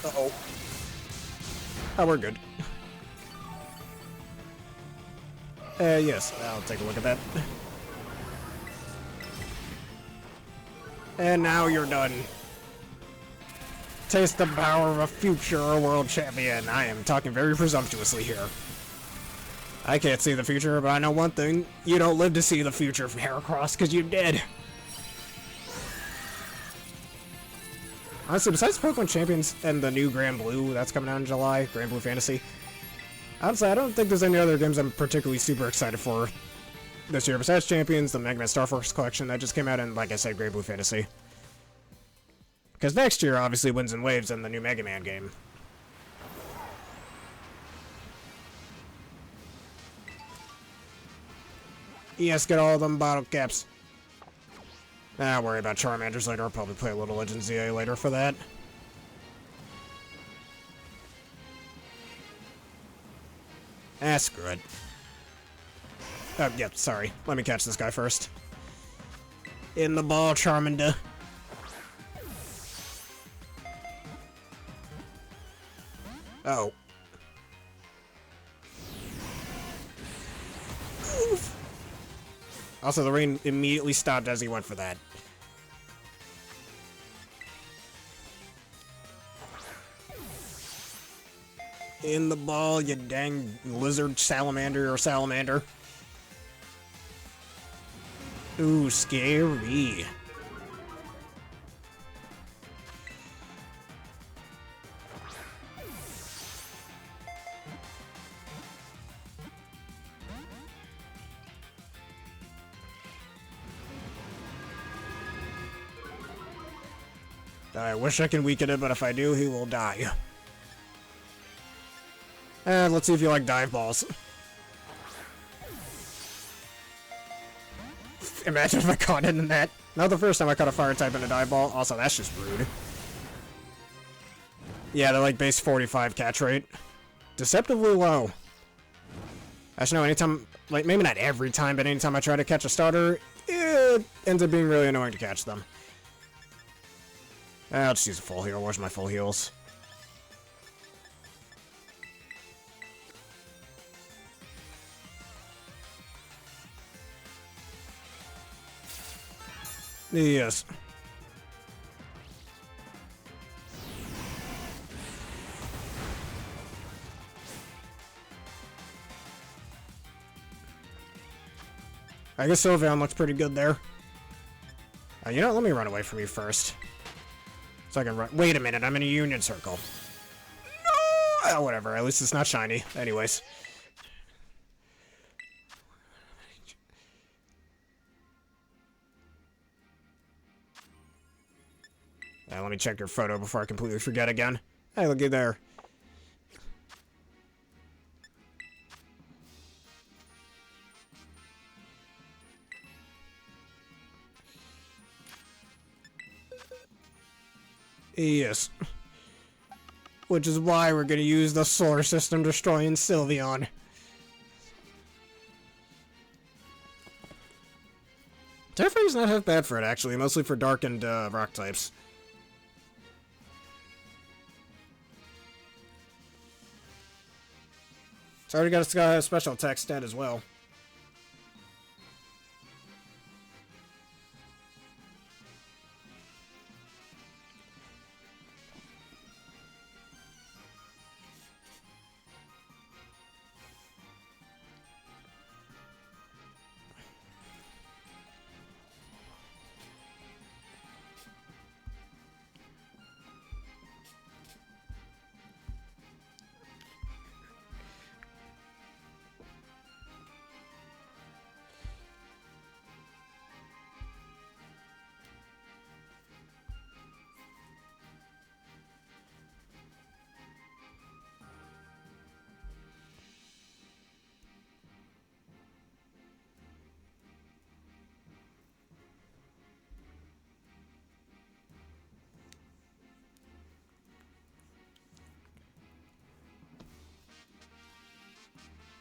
Uh-oh. Oh, we're good. Yes, I'll take a look at that. And now you're done. Taste the power of a future world champion. I am talking very presumptuously here. I can't see the future, but I know one thing. You don't live to see the future from Heracross, because you're dead. Honestly, besides Pokémon Champions and the new Grand Blue that's coming out in July, Grand Blue Fantasy, honestly, I don't think there's any other games I'm particularly super excited for this year. Besides Champions, the Mega Man Star Force collection that just came out, and like I said, Grand Blue Fantasy. Because next year, obviously, Winds and Waves and the new Mega Man game. Yes, get all of them bottle caps. I'll worry about Charmanders later. I'll probably play a little Legend ZA later for that. Screw it. Oh, yeah, sorry. Let me catch this guy first. In the ball, Charmander. Oh. Oof. Also, the rain immediately stopped as he went for that. in the ball, you dang lizard salamander or salamander. Ooh, scary. I wish I could weaken it, but if I do, he will die. And let's see if you like dive balls. Imagine if I caught it in that. Not the first time I caught a fire type in a dive ball. Also, that's just rude. Yeah, they're like base 45 catch rate. Deceptively low. Actually, no, anytime, like maybe not every time, but anytime I try to catch a starter, it ends up being really annoying to catch them. I'll just use a full heal. Where's my full heals? Yes. I guess Sylveon looks pretty good there. You know what? Let me run away from you first. So I can run. Wait a minute, I'm in a Union Circle. No! Oh, whatever, at least it's not shiny. Anyways. Let me check your photo before I completely forget again. Hey, looky there. Yes. Which is why we're gonna use the Solar System destroying Sylveon. Terraform's not half bad for it, actually. Mostly for dark and rock types. It's already got a special attack stat as well.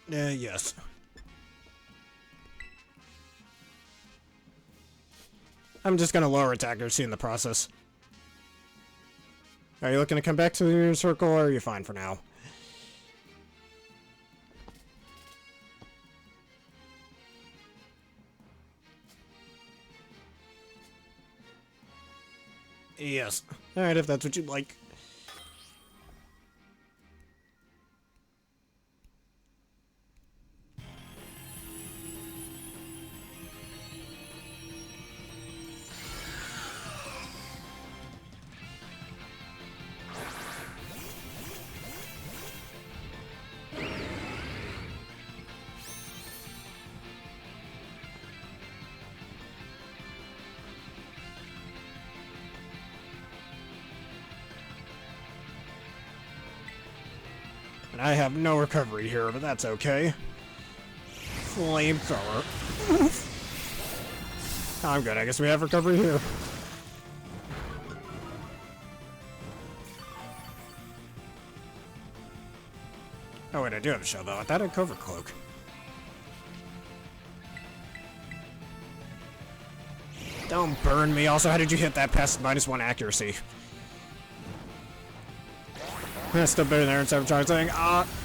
Yes. I'm just gonna lower attack accuracy in the process. Are you looking to come back to the Union Circle, or are you fine for now? Yes. Alright, if that's what you'd like. And I have no recovery here, but that's okay. Flamethrower. I'm good, I guess we have recovery here. Oh wait, I do have a shell though. I thought I had Cover Cloak. Don't burn me. Also, how did you hit that past -1 accuracy? That's still better there instead of trying saying,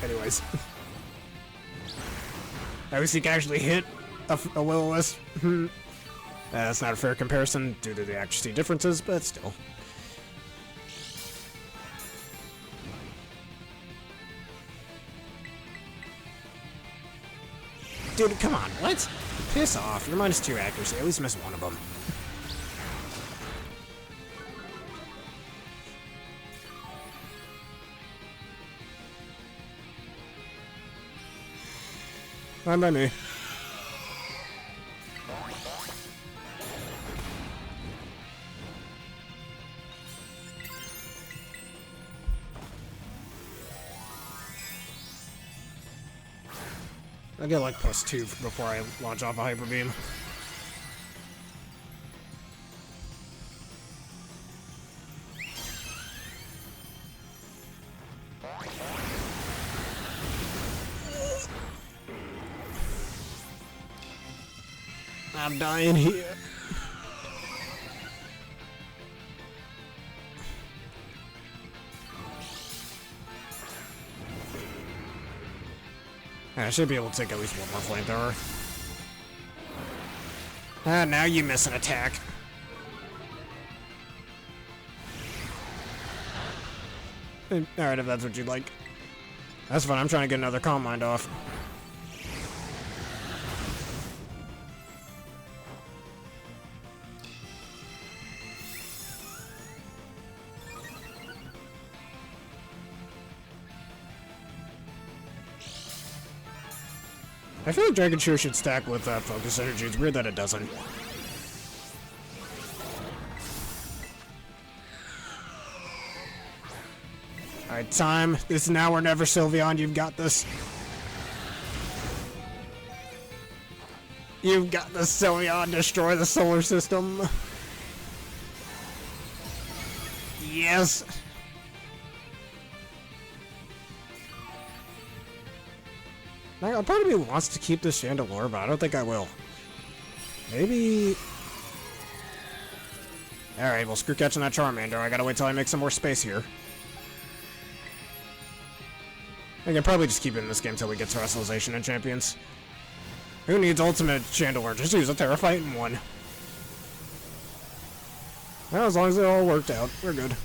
anyways. At least he can actually hit a Will-O-Wisp. That's not a fair comparison due to the accuracy differences, but still. Dude, come on, what? Piss off. You're -2 accuracy. At least miss one of them. Fine by me. I get like +2 before I launch off a Hyper Beam. I'm dying here. I should be able to take at least one more flamethrower. Ah, now you miss an attack. Alright, if that's what you'd like. That's fine, I'm trying to get another Calm Mind off. I feel like Dragon Cheer should stack with Focus Energy. It's weird that it doesn't. Alright, time. This is now or never, Sylveon. You've got this. You've got this, Sylveon. Destroy the solar system. Yes. Now, a part of me wants to keep this Chandelure, but I don't think I will. Maybe... Alright, well, screw catching that Charmander. I gotta wait till I make some more space here. I can probably just keep it in this game until we get to Terrestrialization and Champions. Who needs Ultimate Chandelure? Just use a Terra Fight in one. Well, as long as it all worked out, we're good.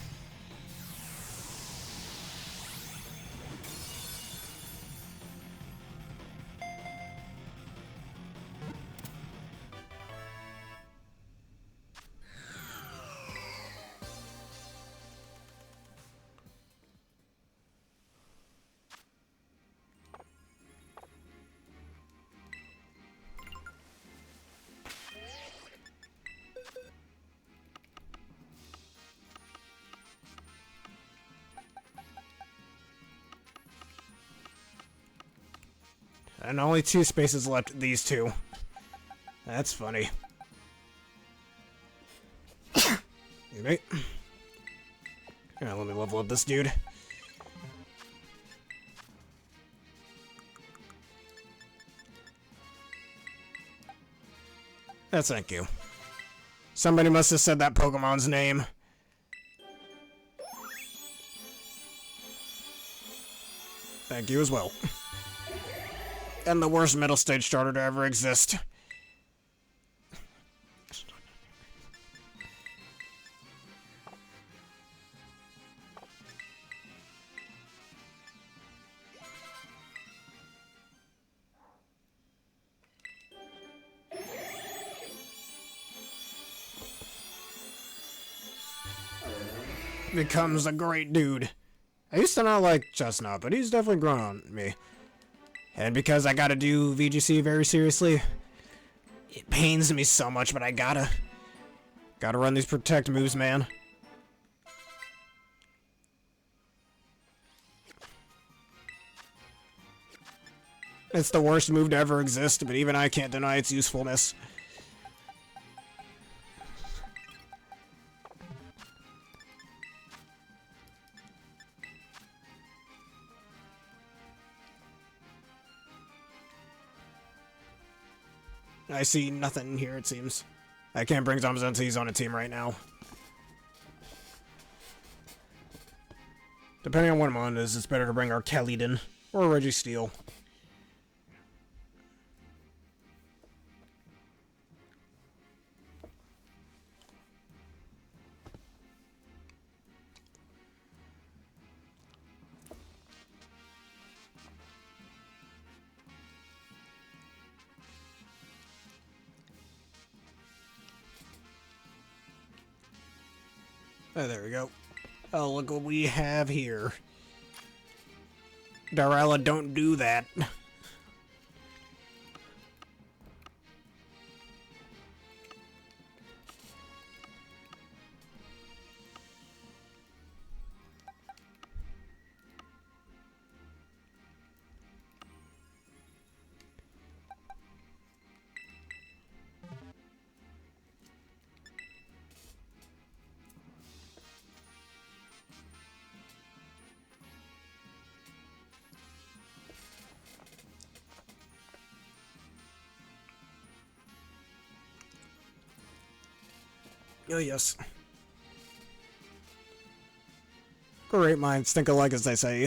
And only 2 spaces left, these 2. That's funny. You mate? Yeah, let me level up this dude. Thank you. Somebody must have said that Pokemon's name. Thank you as well. And the worst middle stage starter to ever exist. Becomes a great dude. I used to not like Chestnut, but he's definitely grown on me. And because I gotta do VGC very seriously, it pains me so much, but I gotta run these protect moves, man. It's the worst move to ever exist, but even I can't deny its usefulness. I see nothing here, it seems. I can't bring Zamazenta, he's on a team right now. Depending on what I'm on is, it's better to bring our Caledon or Registeel. Oh, there we go. Oh, look what we have here. Darella, don't do that. Oh, yes. Great minds think alike, as they say.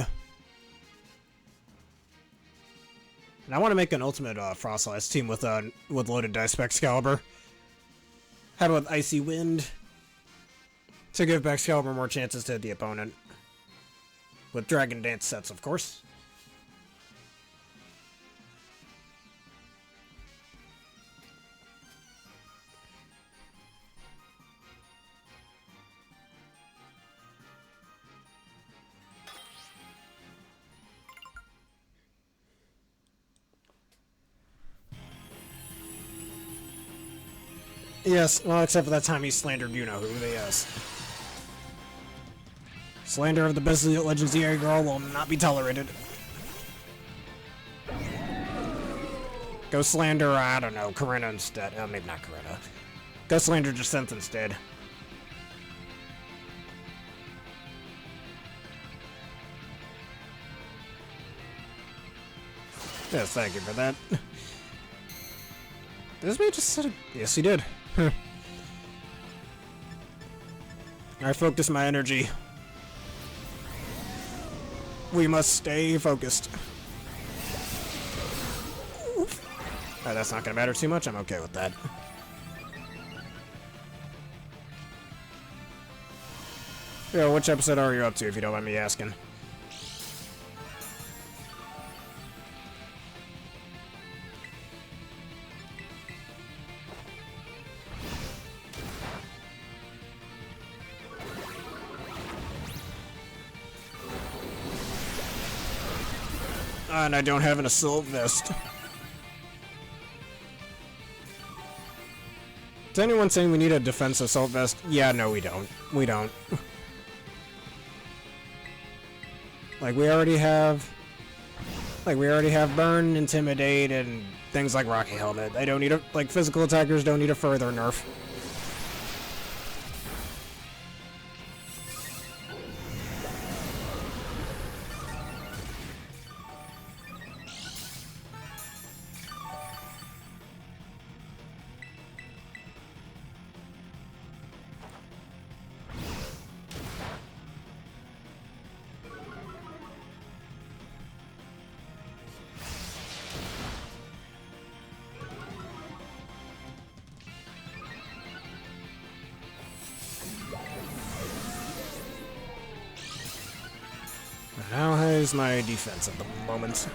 And I want to make an ultimate Frostlass team with loaded dice spec Excalibur. Had with Icy Wind to give Excalibur more chances to hit the opponent. With Dragon Dance sets, of course. Yes, well, except for that time he slandered you-know-who, yes. Slander of the best Legends EA girl will not be tolerated. Go slander, I don't know, Corinna instead. Oh, maybe not Corinna. Go slander Jacinth instead. Yes, thank you for that. This man just said it. Yes, he did. I focus my energy. We must stay focused. Oof. Oh, that's not gonna matter too much. I'm okay with that. Yo, which episode are you up to, if you don't mind me asking? And I don't have an assault vest. Is anyone saying we need a defense assault vest? Yeah, no, we don't. We don't. Like, we already have Burn, Intimidate, and things like Rocky Helmet. They don't need a, like, physical attackers don't need a further nerf. How high is my defense at the moment?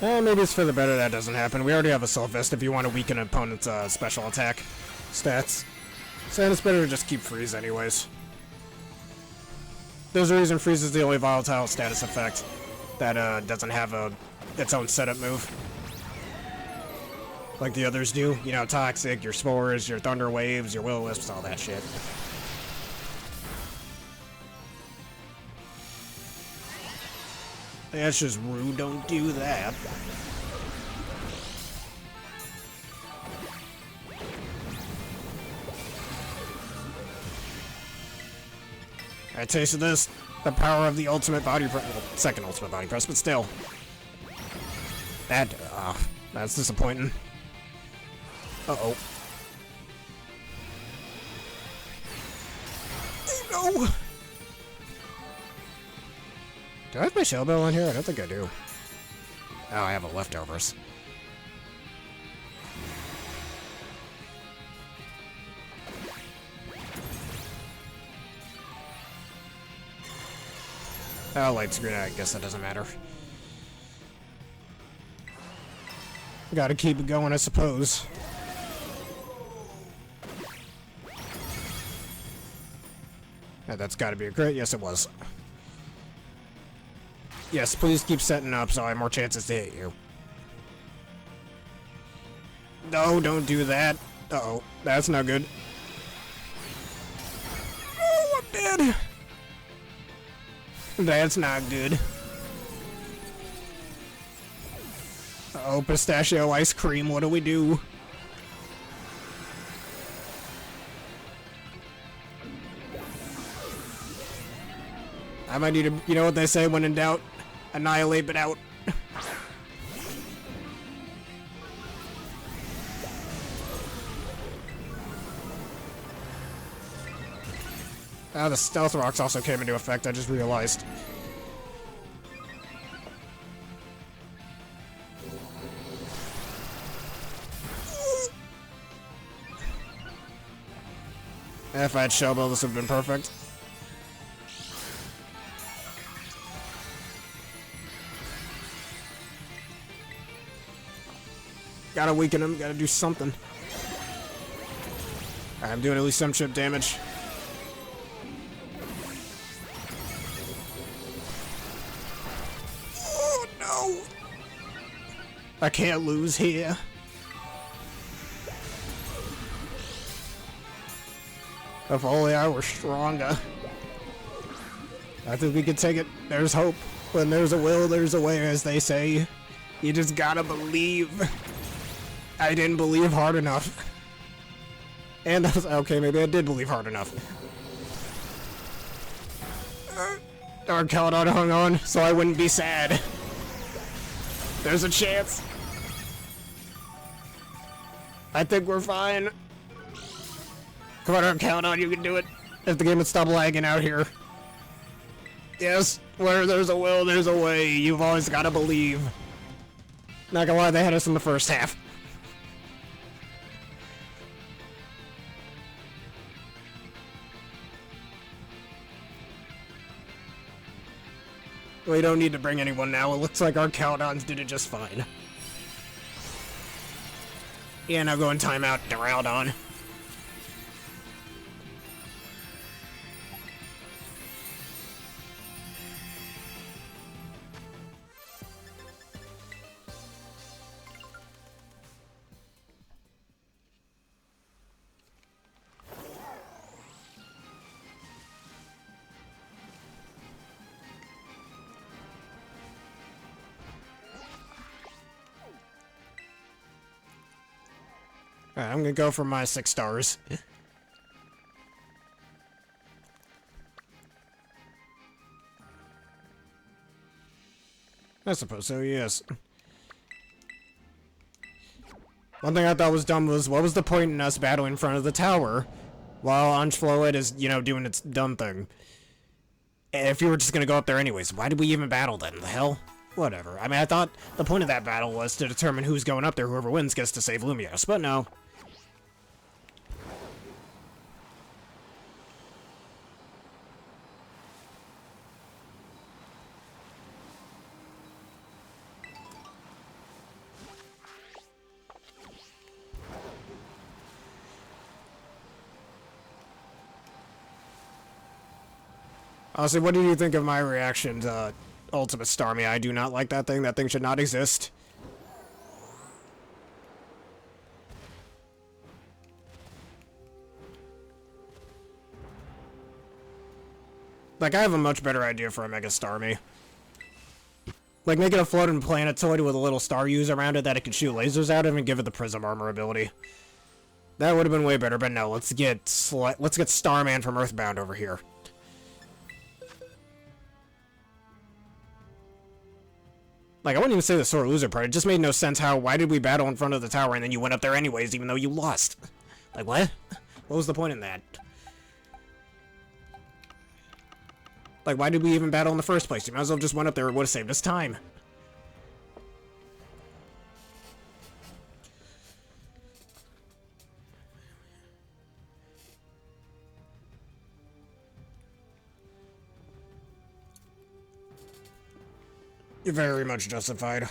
Maybe it's for the better that doesn't happen. We already have Assault Vest if you want to weaken an opponent's special attack stats. So it's better to just keep Freeze anyways. There's a reason Freeze is the only volatile status effect that doesn't have its own setup move. Like the others do. You know, Toxic, your Spores, your Thunder Waves, your Will-O-Wisps, all that shit. That's just rude, don't do that. I tasted this. The power of the ultimate body press. Well, second ultimate body press, but still. That's disappointing. Uh-oh. Oh, no! Do I have my Shell Bell on here? I don't think I do. Oh, I have a leftovers. Oh, light screen, I guess that doesn't matter. Gotta keep it going, I suppose. Yeah, that's gotta be a crit. Yes, it was. Yes, please keep setting up so I have more chances to hit you. No, don't do that. Uh-oh, that's not good. Oh, I'm dead. That's not good. Uh-oh, pistachio ice cream, what do we do? I might need to, you know what they say, when in doubt, annihilate but out. Ah, the stealth rocks also came into effect, I just realized. If I had Shell Bell, this would have been perfect. Gotta weaken him, gotta do something. I'm doing at least some chip damage. Oh no! I can't lose here. If only I were stronger. I think we could take it. There's hope. When there's a will, there's a way, as they say. You just gotta believe. I didn't believe hard enough. And that was okay, maybe I did believe hard enough. Our Caledon hung on, so I wouldn't be sad. There's a chance. I think we're fine. Come on, Caledon, you can do it. If the game would stop lagging out here. Yes, where there's a will, there's a way. You've always gotta believe. Not gonna lie, they had us in the first half. We don't need to bring anyone now. It looks like our Caledons did it just fine. Yeah, now go in timeout, Duraldon. Alright, I'm gonna go for my 6 stars. I suppose so, yes. One thing I thought was dumb was, what was the point in us battling in front of the tower while Unrivaled is, you know, doing its dumb thing? If you were just gonna go up there anyways, why did we even battle then? The hell? Whatever. I mean, I thought the point of that battle was to determine who's going up there. Whoever wins gets to save Lumios, but no. Honestly, what do you think of my reaction to Ultimate Starmie? I do not like that thing. That thing should not exist. Like, I have a much better idea for a Mega Starmie. Like, make it a floating planetoid with a little star use around it that it can shoot lasers out of and give it the Prism Armor ability. That would have been way better, but no, let's get Starman from Earthbound over here. Like, I wouldn't even say the sore loser part. It just made no sense how, why did we battle in front of the tower and then you went up there anyways, even though you lost? Like, what? What was the point in that? Like, why did we even battle in the first place? You might as well just went up there. It would have saved us time. You're very much justified.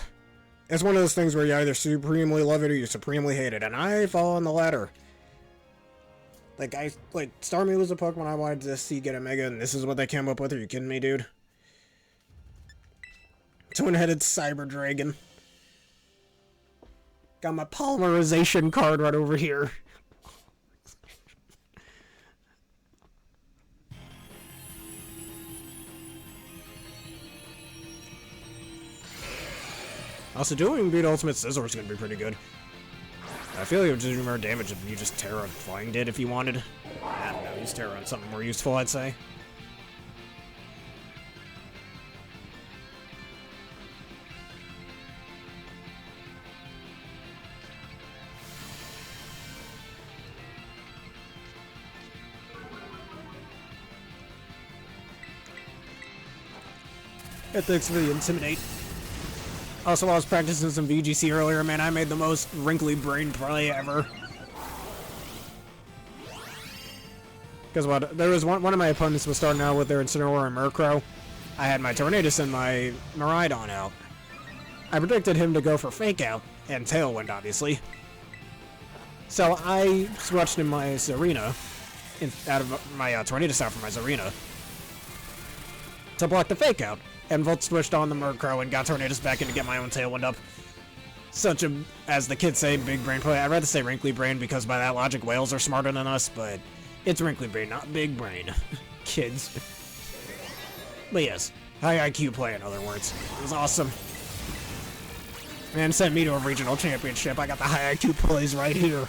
It's one of those things where you either supremely love it or you supremely hate it, and I fall on the latter. Like, Starmie was a Pokemon I wanted to see get a Mega, and this is what they came up with? Are you kidding me, dude? Twin-headed Cyber Dragon. Got my polymerization card right over here. Also, doing Beat Ultimate Scizor is going to be pretty good. I feel like it would just do more damage if you just Tera Flying did if you wanted. I don't know, use Tera on something more useful, I'd say. Thanks for the Intimidate. Also, while I was practicing some VGC earlier, man, I made the most wrinkly brain play ever. Because what? There was one of my opponents was starting out with their Incineroar and Murkrow. I had my Tornadus and my Miraidon out. I predicted him to go for Fake Out and Tailwind, obviously. So I switched in my Zarina, out of my Tornadus out for my Zarina, to block the Fake Out. And Volt switched on the Murkrow and got Tornadus back in to get my own Tailwind up. Such a, as the kids say, big brain play. I'd rather say wrinkly brain because by that logic, whales are smarter than us, but it's wrinkly brain, not big brain. Kids. But yes, high IQ play, in other words. It was awesome. And sent me to a regional championship. I got the high IQ plays right here.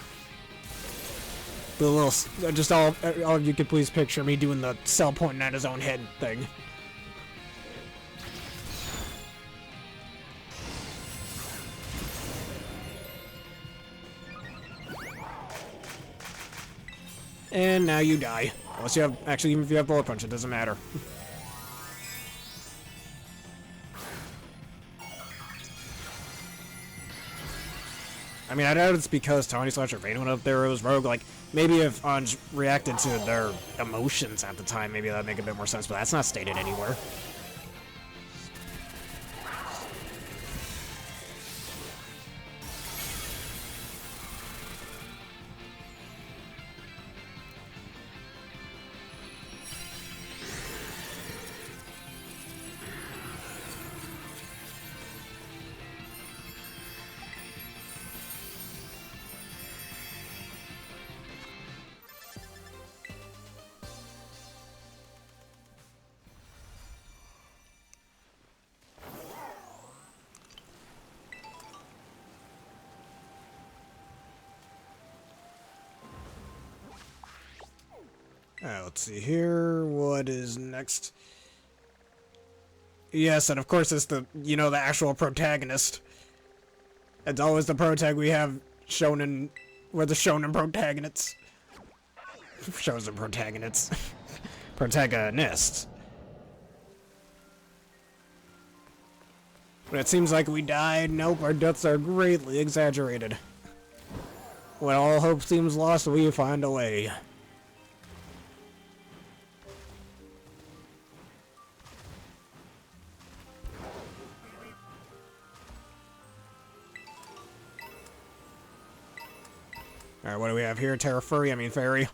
The little, just all of you could please picture me doing the cell pointing at his own head thing. And now you die. Unless you have, actually, even if you have Bullet Punch, it doesn't matter. I mean, I doubt it's because Tawny Slash or Vayne went up there, it was Rogue. Like, maybe if Anj reacted to their emotions at the time, maybe that'd make a bit more sense, but that's not stated anywhere. Let's see here. What is next? Yes, and of course it's the, you know, the actual protagonist. It's always the protag we have shonen. We're the shonen protagonists. Shows the protagonists. Protagonists. But it seems like we died. Nope, our deaths are greatly exaggerated. When all hope seems lost, we find a way. Alright, what do we have here? Terra Furry, I mean Fairy.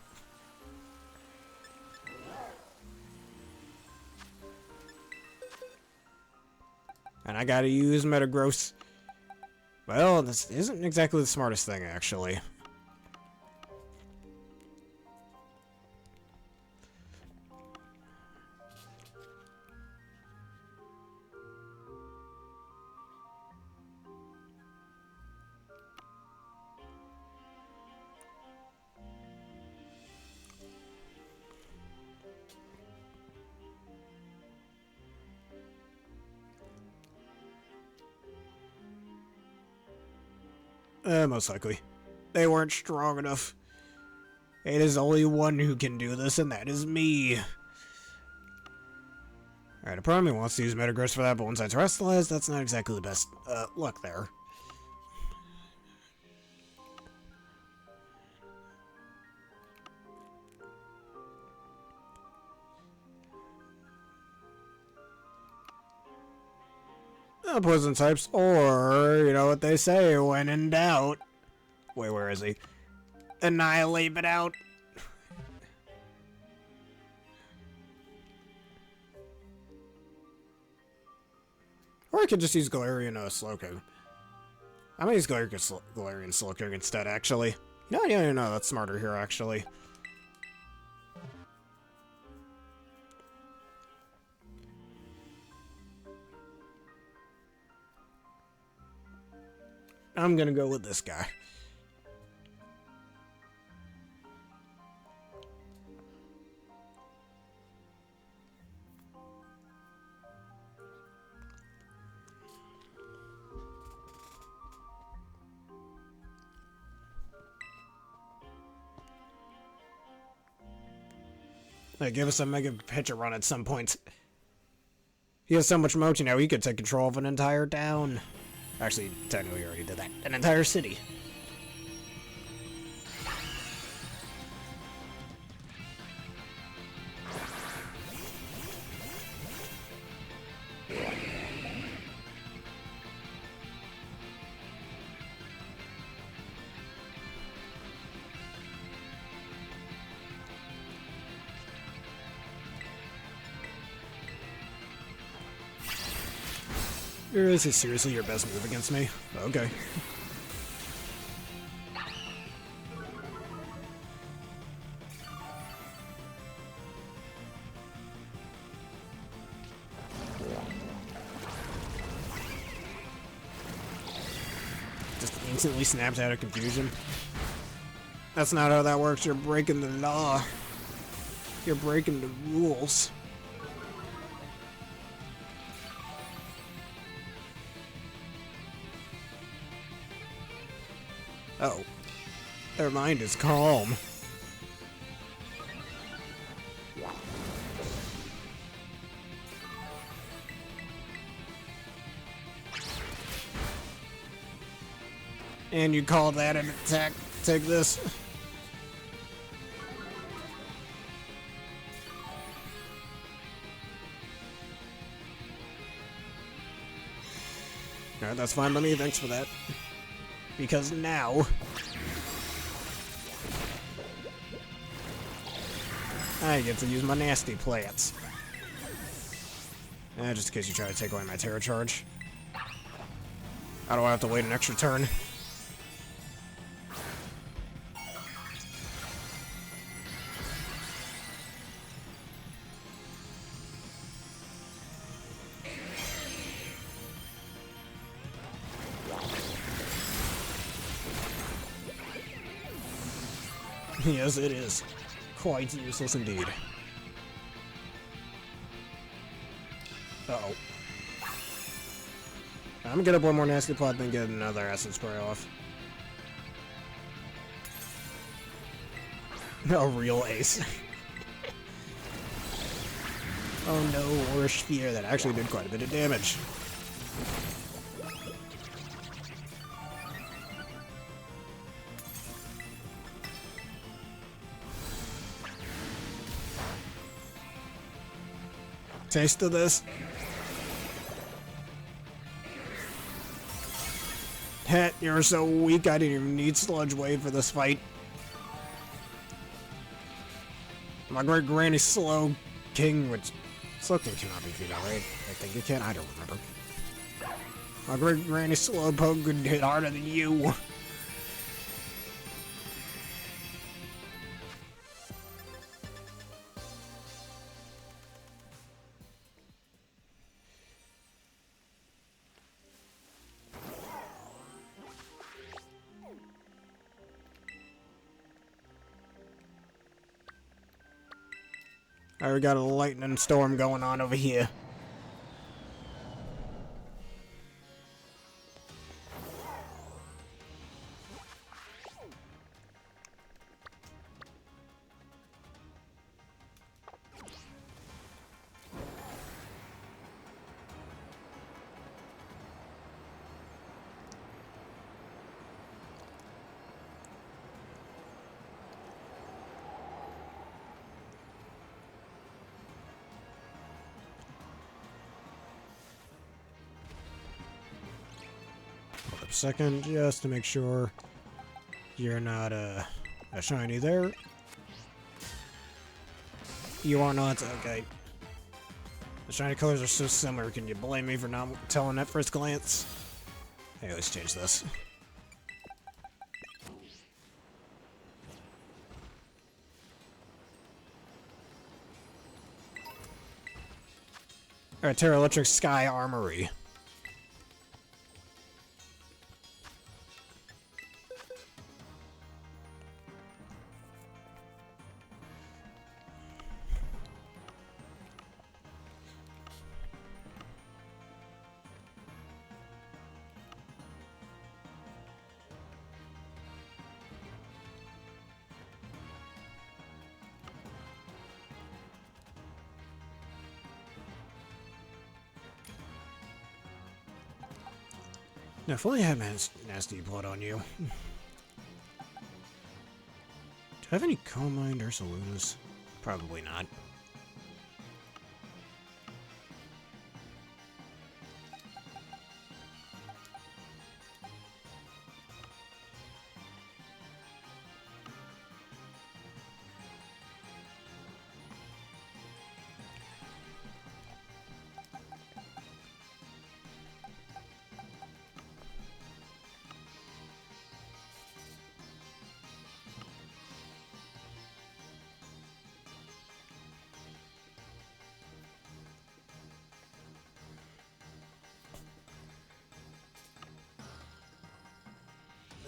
And I gotta use Metagross. Well, this isn't exactly the smartest thing, actually. Most likely. They weren't strong enough. It is only one who can do this, and that is me. Alright, a part of me wants to use Metagross for that, but once I terrestrialize, that's not exactly the best luck there. Poison types, or, you know what they say, when in doubt. Wait, where is he? Annihilate it out. Or I could just use Galarian Slowking. I'm gonna use Galarian Slowking instead, actually. No, that's smarter here, actually. I'm gonna go with this guy. Like, give us a Mega Pitcher run at some point. He has so much mochi now, he could take control of an entire town. Actually, technically, he already did that. An entire city. Is this seriously your best move against me? Okay. Just instantly snaps out of confusion. That's not how that works. You're breaking the law. You're breaking the rules. Oh. Their mind is calm. And you call that an attack? Take this. Alright, that's fine by me. Thanks for that. Because now I get to use my nasty plants. Just in case you try to take away my Terra Charge. How do I have to wait an extra turn? Yes, it is. Quite useless indeed. Uh-oh. I'm gonna get up one more nasty plot, then get another acid spray off. A real ace. Oh no, or a sphere that actually did quite a bit of damage. Taste of this. Heh, you're so weak I didn't even need Sludge Wave for this fight. My great granny Slow King, which Slow King cannot be female, right? I think it can, I don't remember. My great granny Slowpoke could hit harder than you. Alright, we got a lightning storm going on over here. a second just to make sure you're not a shiny there. You are not. Okay. The shiny colors are so similar. Can you blame me for not telling at first glance? Hey, let's change this. Alright, Tera Electric Sky Armory. Now, if only I had nasty blood on you. Do I have any Comine or Saloons? Probably not.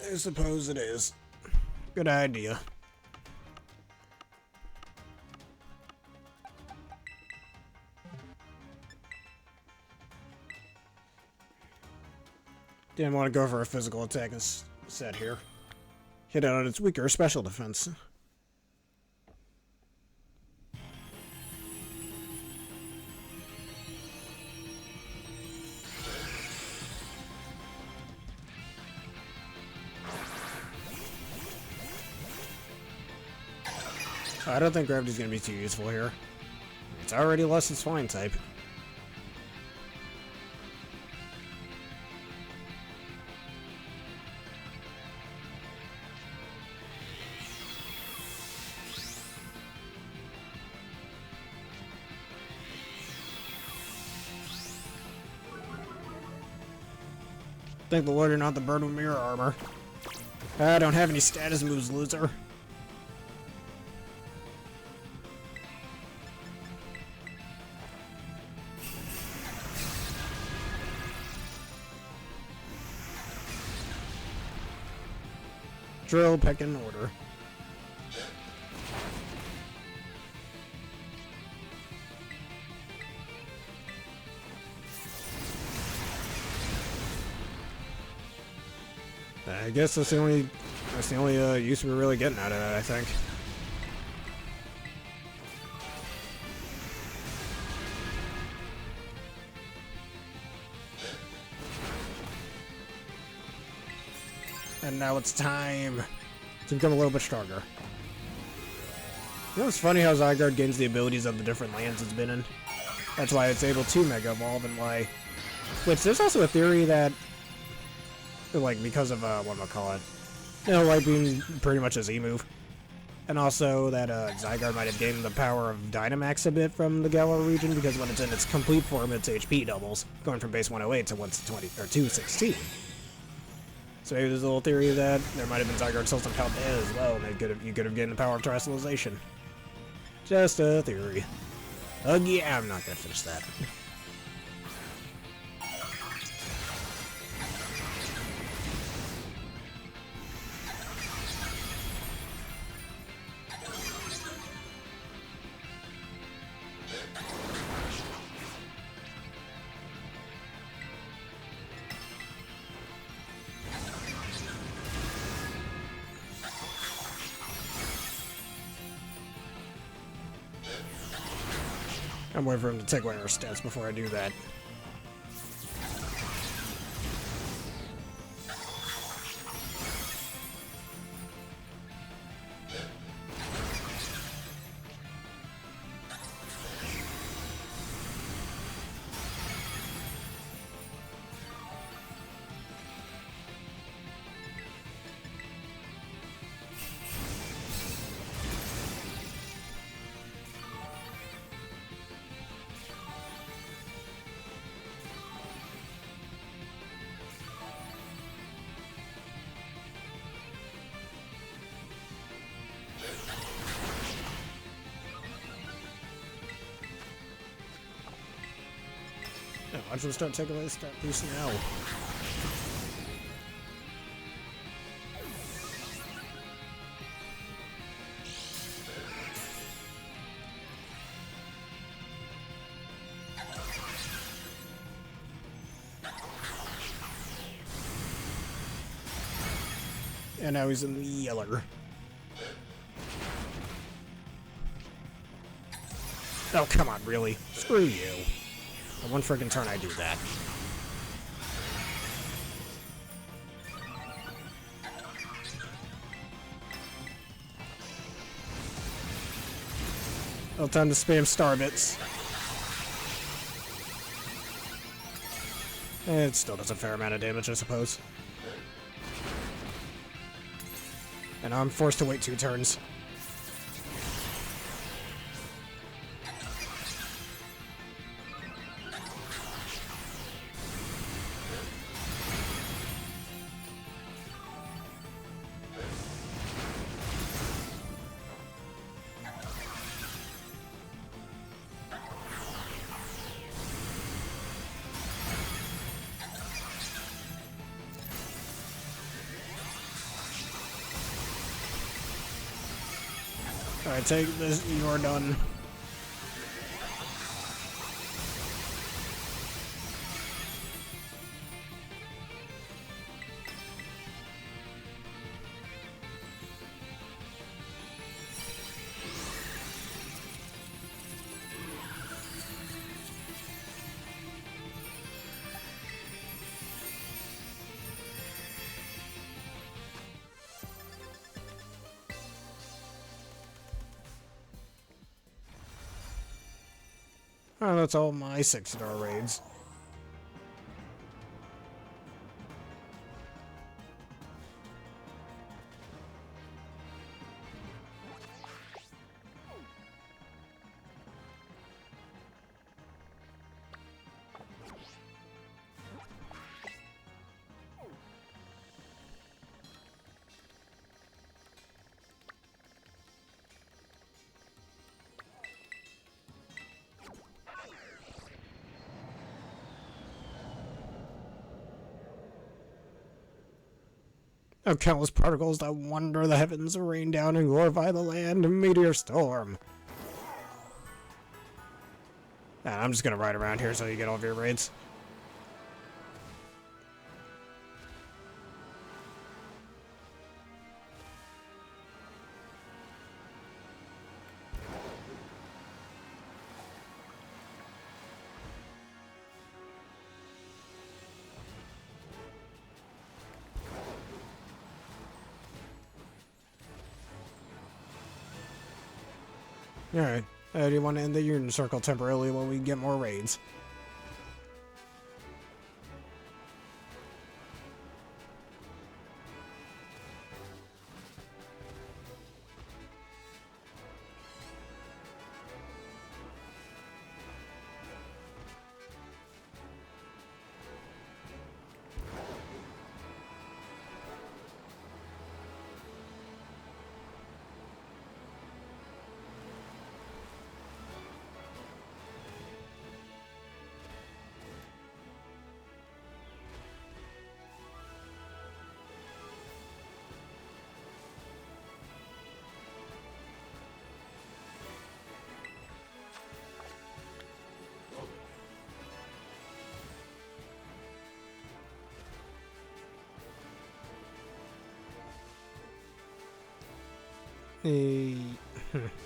I suppose it is. Good idea. Didn't want to go for a physical attack instead here. Hit out its weaker special defense. I don't think Gravity's gonna be too useful here. It's already less its flying type. Thank the Lord you're not the bird with mirror armor. I don't have any status moves, loser. Drill, peck in order. I guess that's the only use we're really getting out of that, I think. And now it's time to become a little bit stronger. You know, it's funny how Zygarde gains the abilities of the different lands it's been in. That's why it's able to Mega Evolve and why... Which, there's also a theory that... Like, because of, whatchamacallit. You know, like being pretty much a Z move. And also that, Zygarde might have gained the power of Dynamax a bit from the Galar region, because when it's in its complete form, its HP doubles, going from base 108 to 120, or 216. So maybe there's a little theory that there might have been Zygarde cells on Paldea as well, and you could have gained the power of Terrestrialization. Just a theory. Yeah, I'm not gonna finish that. I'm waiting for him to take away our stats before I do that. watch them start taking away stat boost now. And now he's in the yeller. Oh, come on, really? Screw you. The one friggin' turn I do that. No time to spam star bits. It still does a fair amount of damage, I suppose. And I'm forced to wait 2 turns. Alright, take this, you're done. Oh, that's all my 6-star raids. Oh, countless particles that wander the heavens, rain down and glorify the land, meteor storm. And I'm just gonna ride around here so you get all of your raids. Alright, do you want to end the Union Circle temporarily while we get more raids?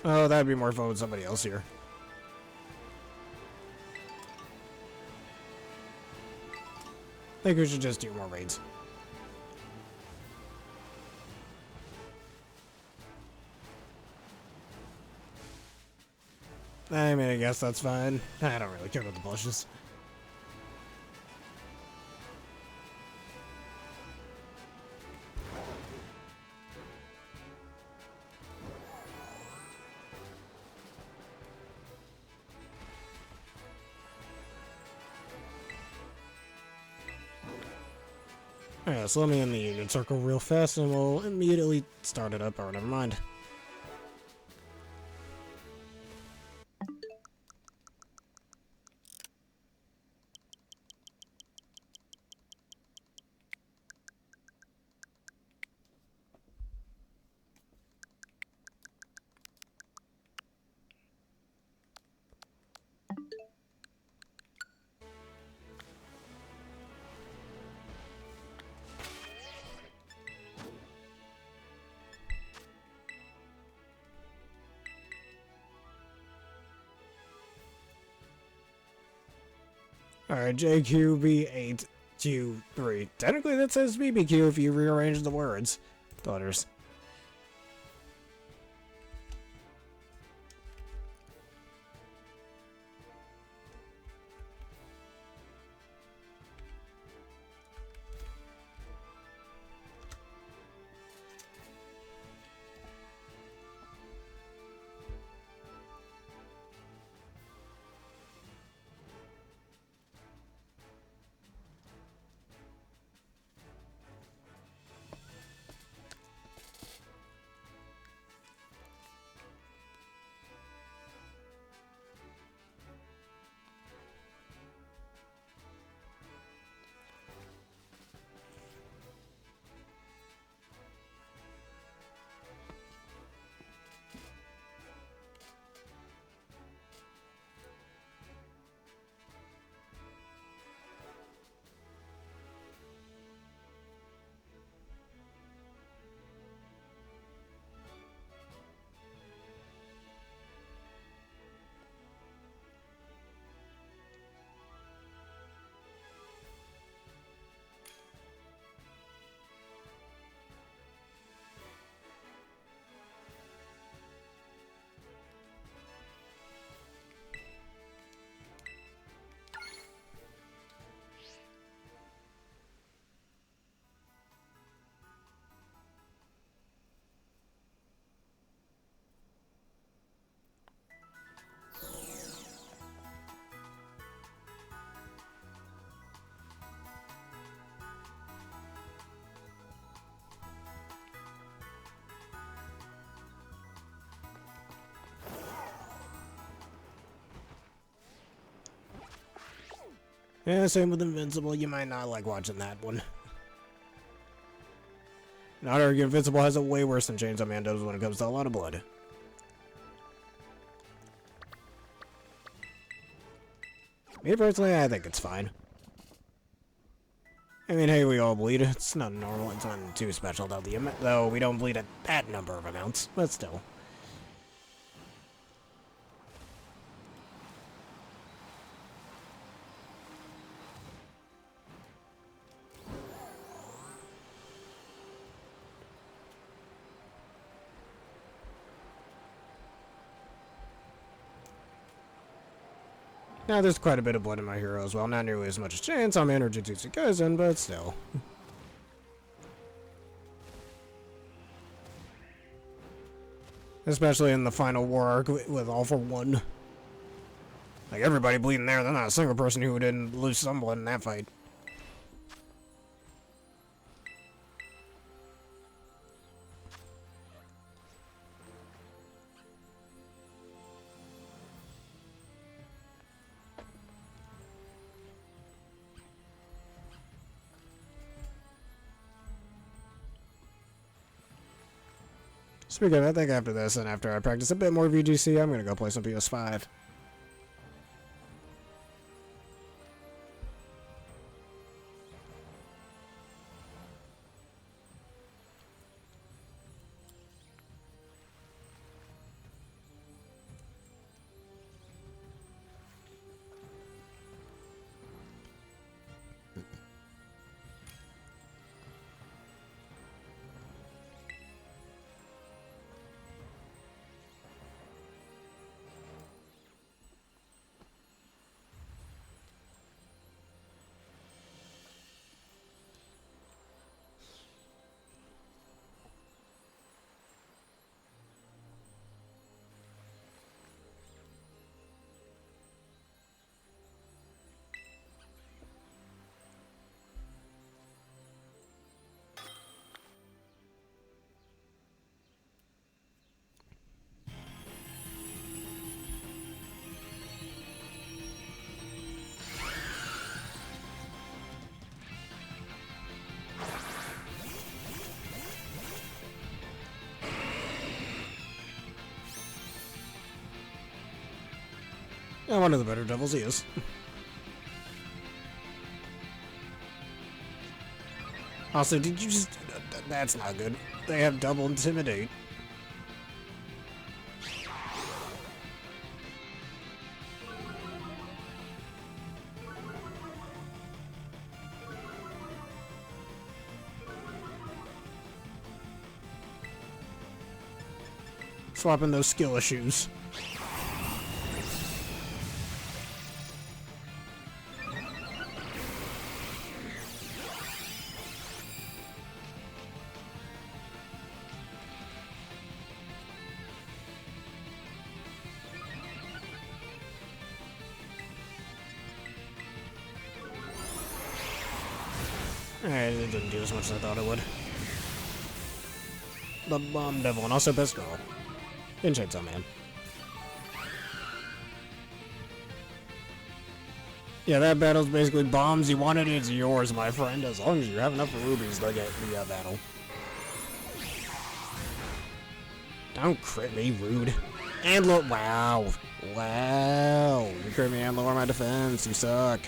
Oh, that'd be more fun with somebody else here. I think we should just do more raids. I mean, I guess that's fine. I don't really care about the bushes. Alright, so let me end the Union Circle real fast and we'll immediately start it up, or never mind. Alright, JQB8Q3. Technically that says BBQ if you rearrange the words. Letters. Yeah, same with Invincible. You might not like watching that one. Not argue, Invincible has it way worse than Chainsaw Man does when it comes to a lot of blood. Me personally, I think it's fine. I mean, hey, we all bleed. It's not normal. It's not too special, though we don't bleed at that number of amounts, but still. Now, there's quite a bit of blood in my hero as well. Not nearly as much as Chainsaw Man or Jujutsu Kaisen, but still. Especially in the final war arc with All for One. Like, everybody bleeding there. There's not a single person who didn't lose some blood in that fight. Speaking of, I think after this and after I practice a bit more VGC, I'm gonna go play some PS5. Yeah, one of the better devils he is. Also, did you just... That's not good. They have double intimidate. Swapping those skill issues. Alright, it didn't do as much as I thought it would. The Bomb Devil, and also Best Girl. In Chainsaw Man. Yeah, that battle's basically bombs. You want it, it's yours, my friend, as long as you have enough rubies to get the battle. Don't crit me, rude. And look, wow. Wow. You crit me and lower my defense, you suck.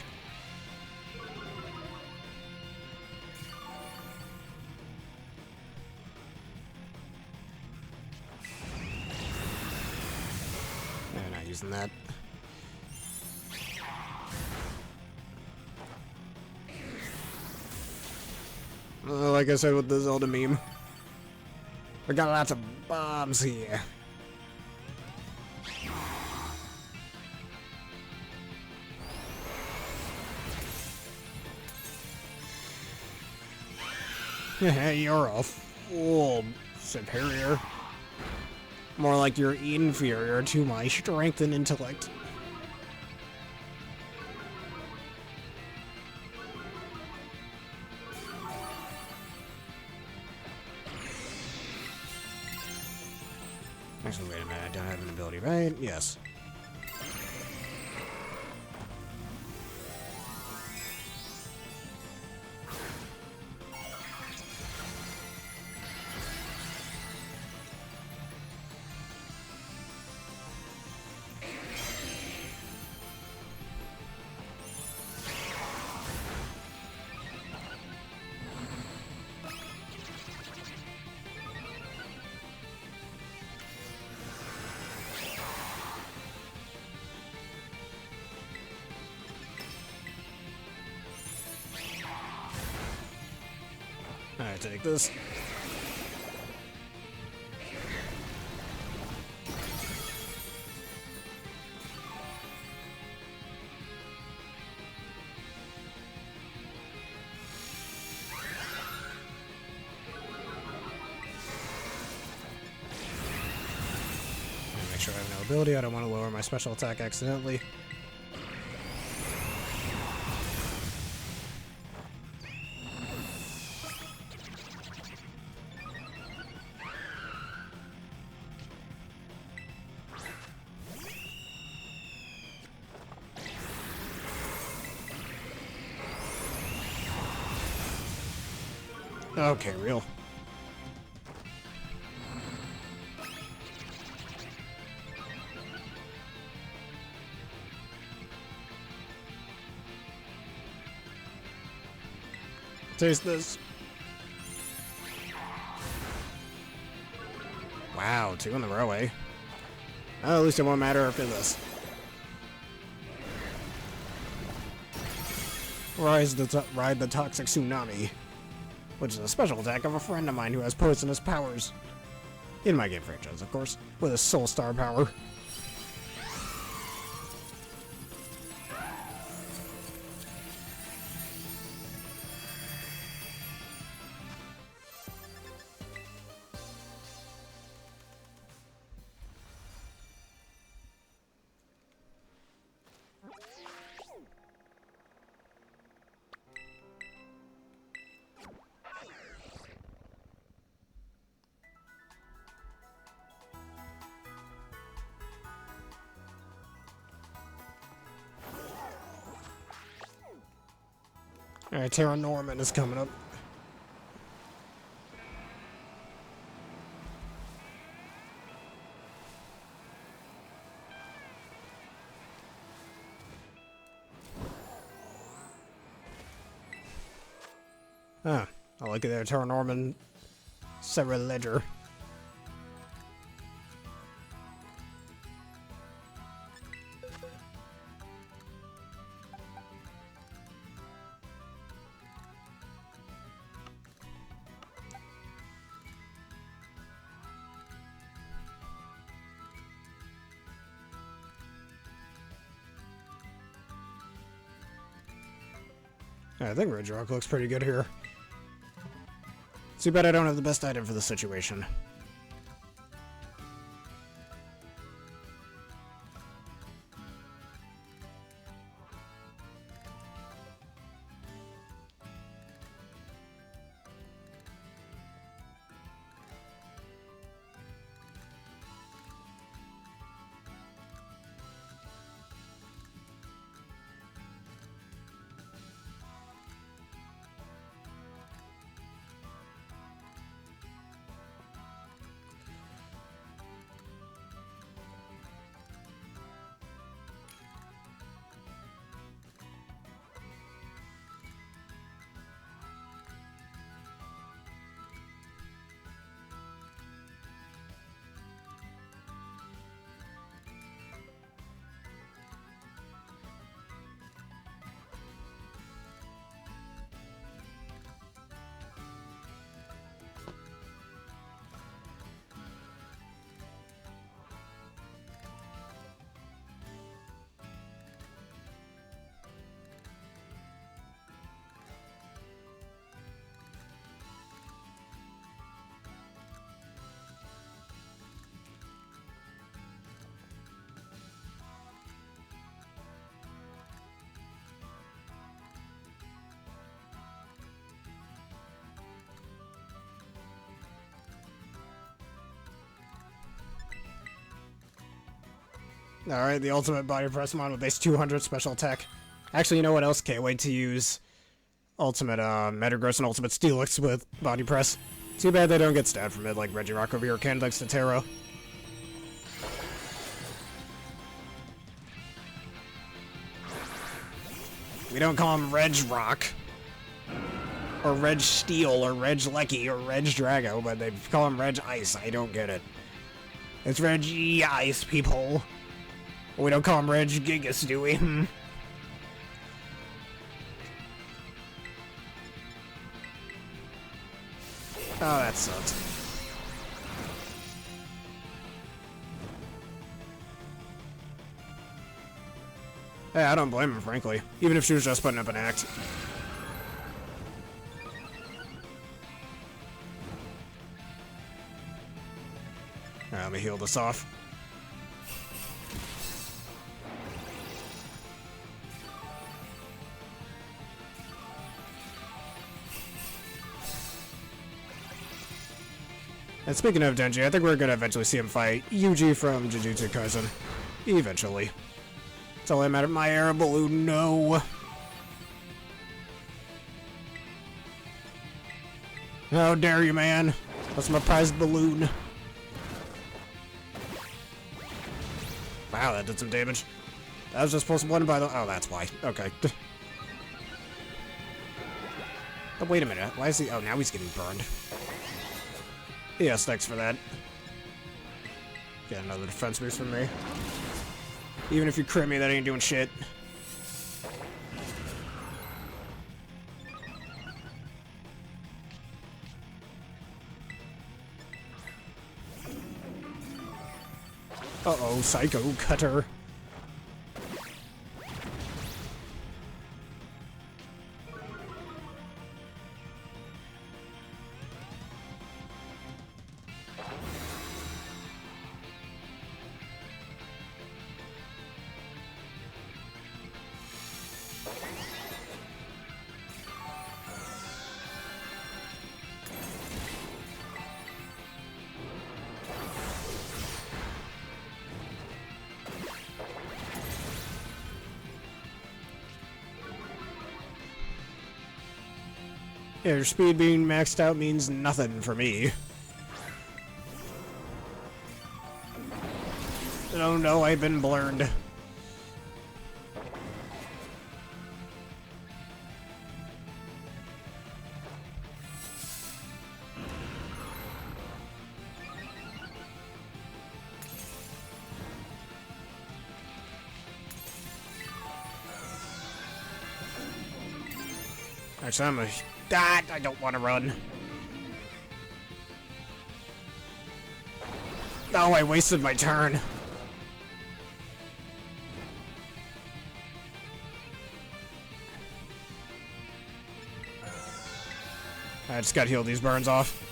I'm not using that. Like I said with the Zelda meme, we got lots of bombs here. You're a fool, Serperior. More like you're inferior to my strength and intellect. Actually, wait a minute, I don't have an ability, right? Yes. Alright, take this. Make sure I have no ability. I don't want to lower my special attack accidentally. Okay, real. Taste this. Wow, 2 in a row, eh? Well, at least it won't matter after this. Ride the Toxic Tsunami, which is a special attack of a friend of mine who has poisonous powers. In my game franchise, of course, with a Soul Star power. Alright, Tera Norman is coming up. Ah, I like it there, Tera Norman. Sarah Ledger. I think Regirock looks pretty good here. Too bad I don't have the best item for the situation. Alright, the ultimate body press mon with base 200 special attack. Actually, you know what else? Can't wait to use ultimate Metagross and ultimate Steelix with body press. Too bad they don't get stabbed from it like Regirock over here can thanks to Tera. We don't call him Regirock, or Reg Steel, or Reg Lecky, or Reg Drago, but they call him Reg Ice. I don't get it. It's Reg Ice, people. We don't call him Reg Gigas, do we? Oh, that sucks. Hey, I don't blame him, frankly. Even if she was just putting up an act. Alright, let me heal this off. And speaking of Denji, I think we're gonna eventually see him fight Yuji from Jujutsu Kaisen. Eventually. That's all that matters. My air balloon, no. How dare you, man? That's my prized balloon. Wow, that did some damage. That was just supposed to win by the... Oh, that's why. Okay. But wait a minute. Why is he... Oh, now he's getting burned. Yes, thanks for that. Get another defense boost from me. Even if you crit me, that ain't doing shit. Uh-oh, Psycho Cutter. Yeah, your speed being maxed out means nothing for me. Oh no, I've been blurred. Actually, I'm a... Ah, I don't want to run. Oh, I wasted my turn. I just gotta heal these burns off.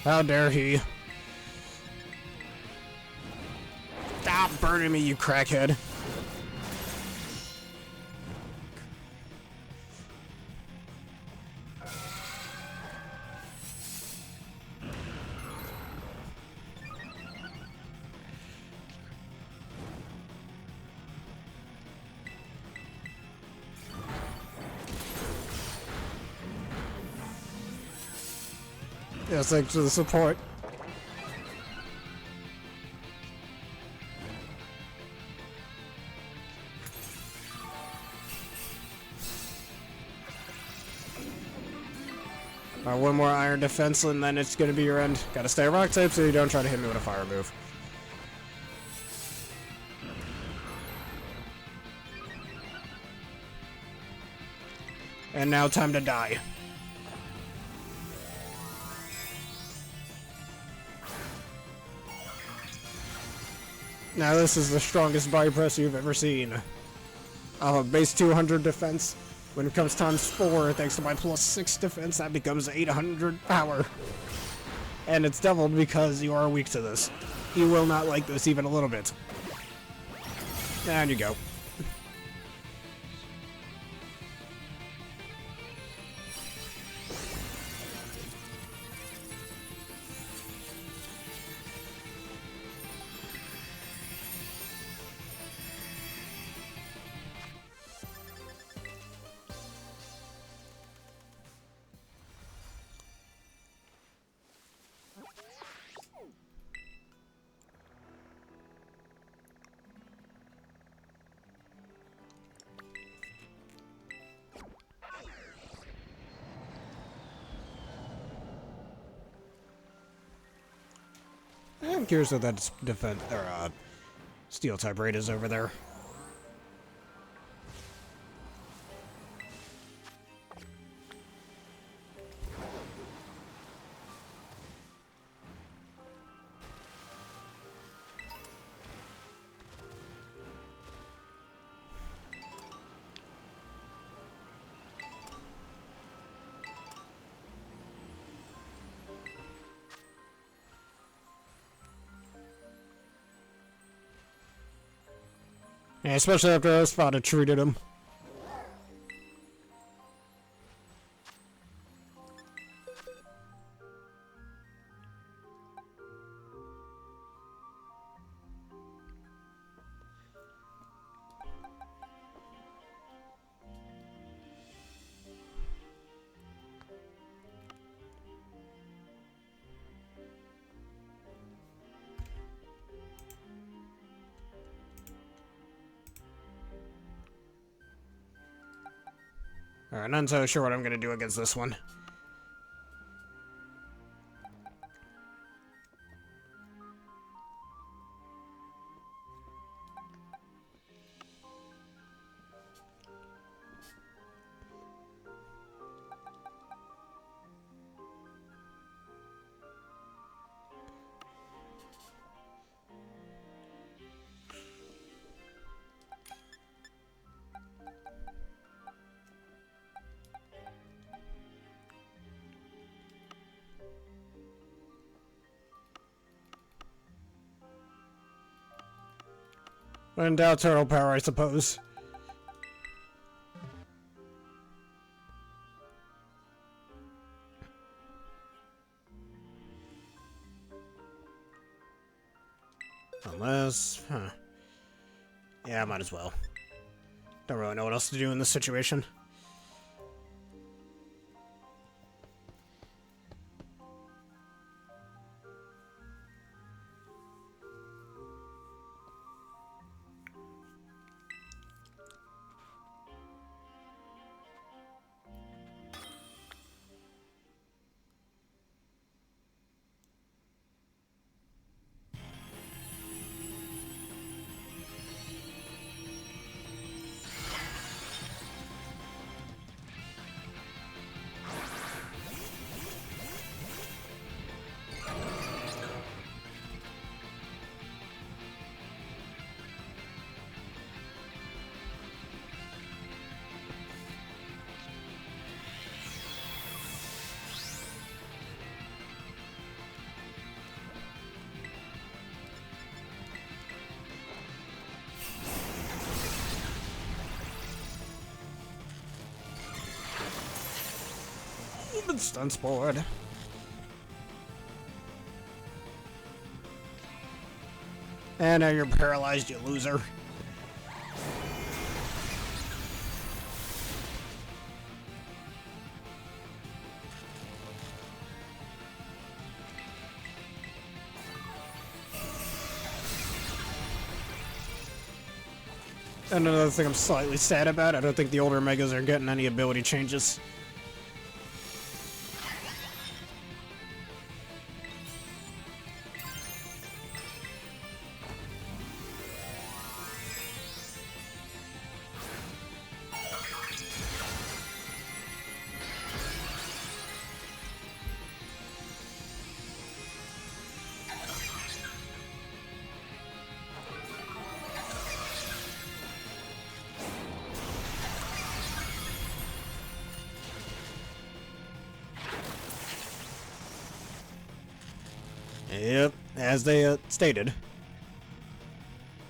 How dare he? Stop burning me, you crackhead. Yes, thanks for the support. Alright, one more iron defense and then it's gonna be your end. Gotta stay rock type so you don't try to hit me with a fire move. And now time to die. Now this is the strongest body press you've ever seen. I'll have base 200 defense. When it comes times 4, thanks to my plus 6 defense, that becomes 800 power. And it's doubled because you are weak to this. You will not like this even a little bit. And you go. I'm curious what that defense or steel type raid is over there. Yeah, especially after I thought I treated him. Alright, not so sure what I'm gonna do against this one. When in doubt, turtle power, I suppose. Unless, yeah, I might as well. Don't really know what else to do in this situation. Stun Sport. And now you're paralyzed, you loser. And another thing I'm slightly sad about, I don't think the older Megas are getting any ability changes. Yep, as they stated.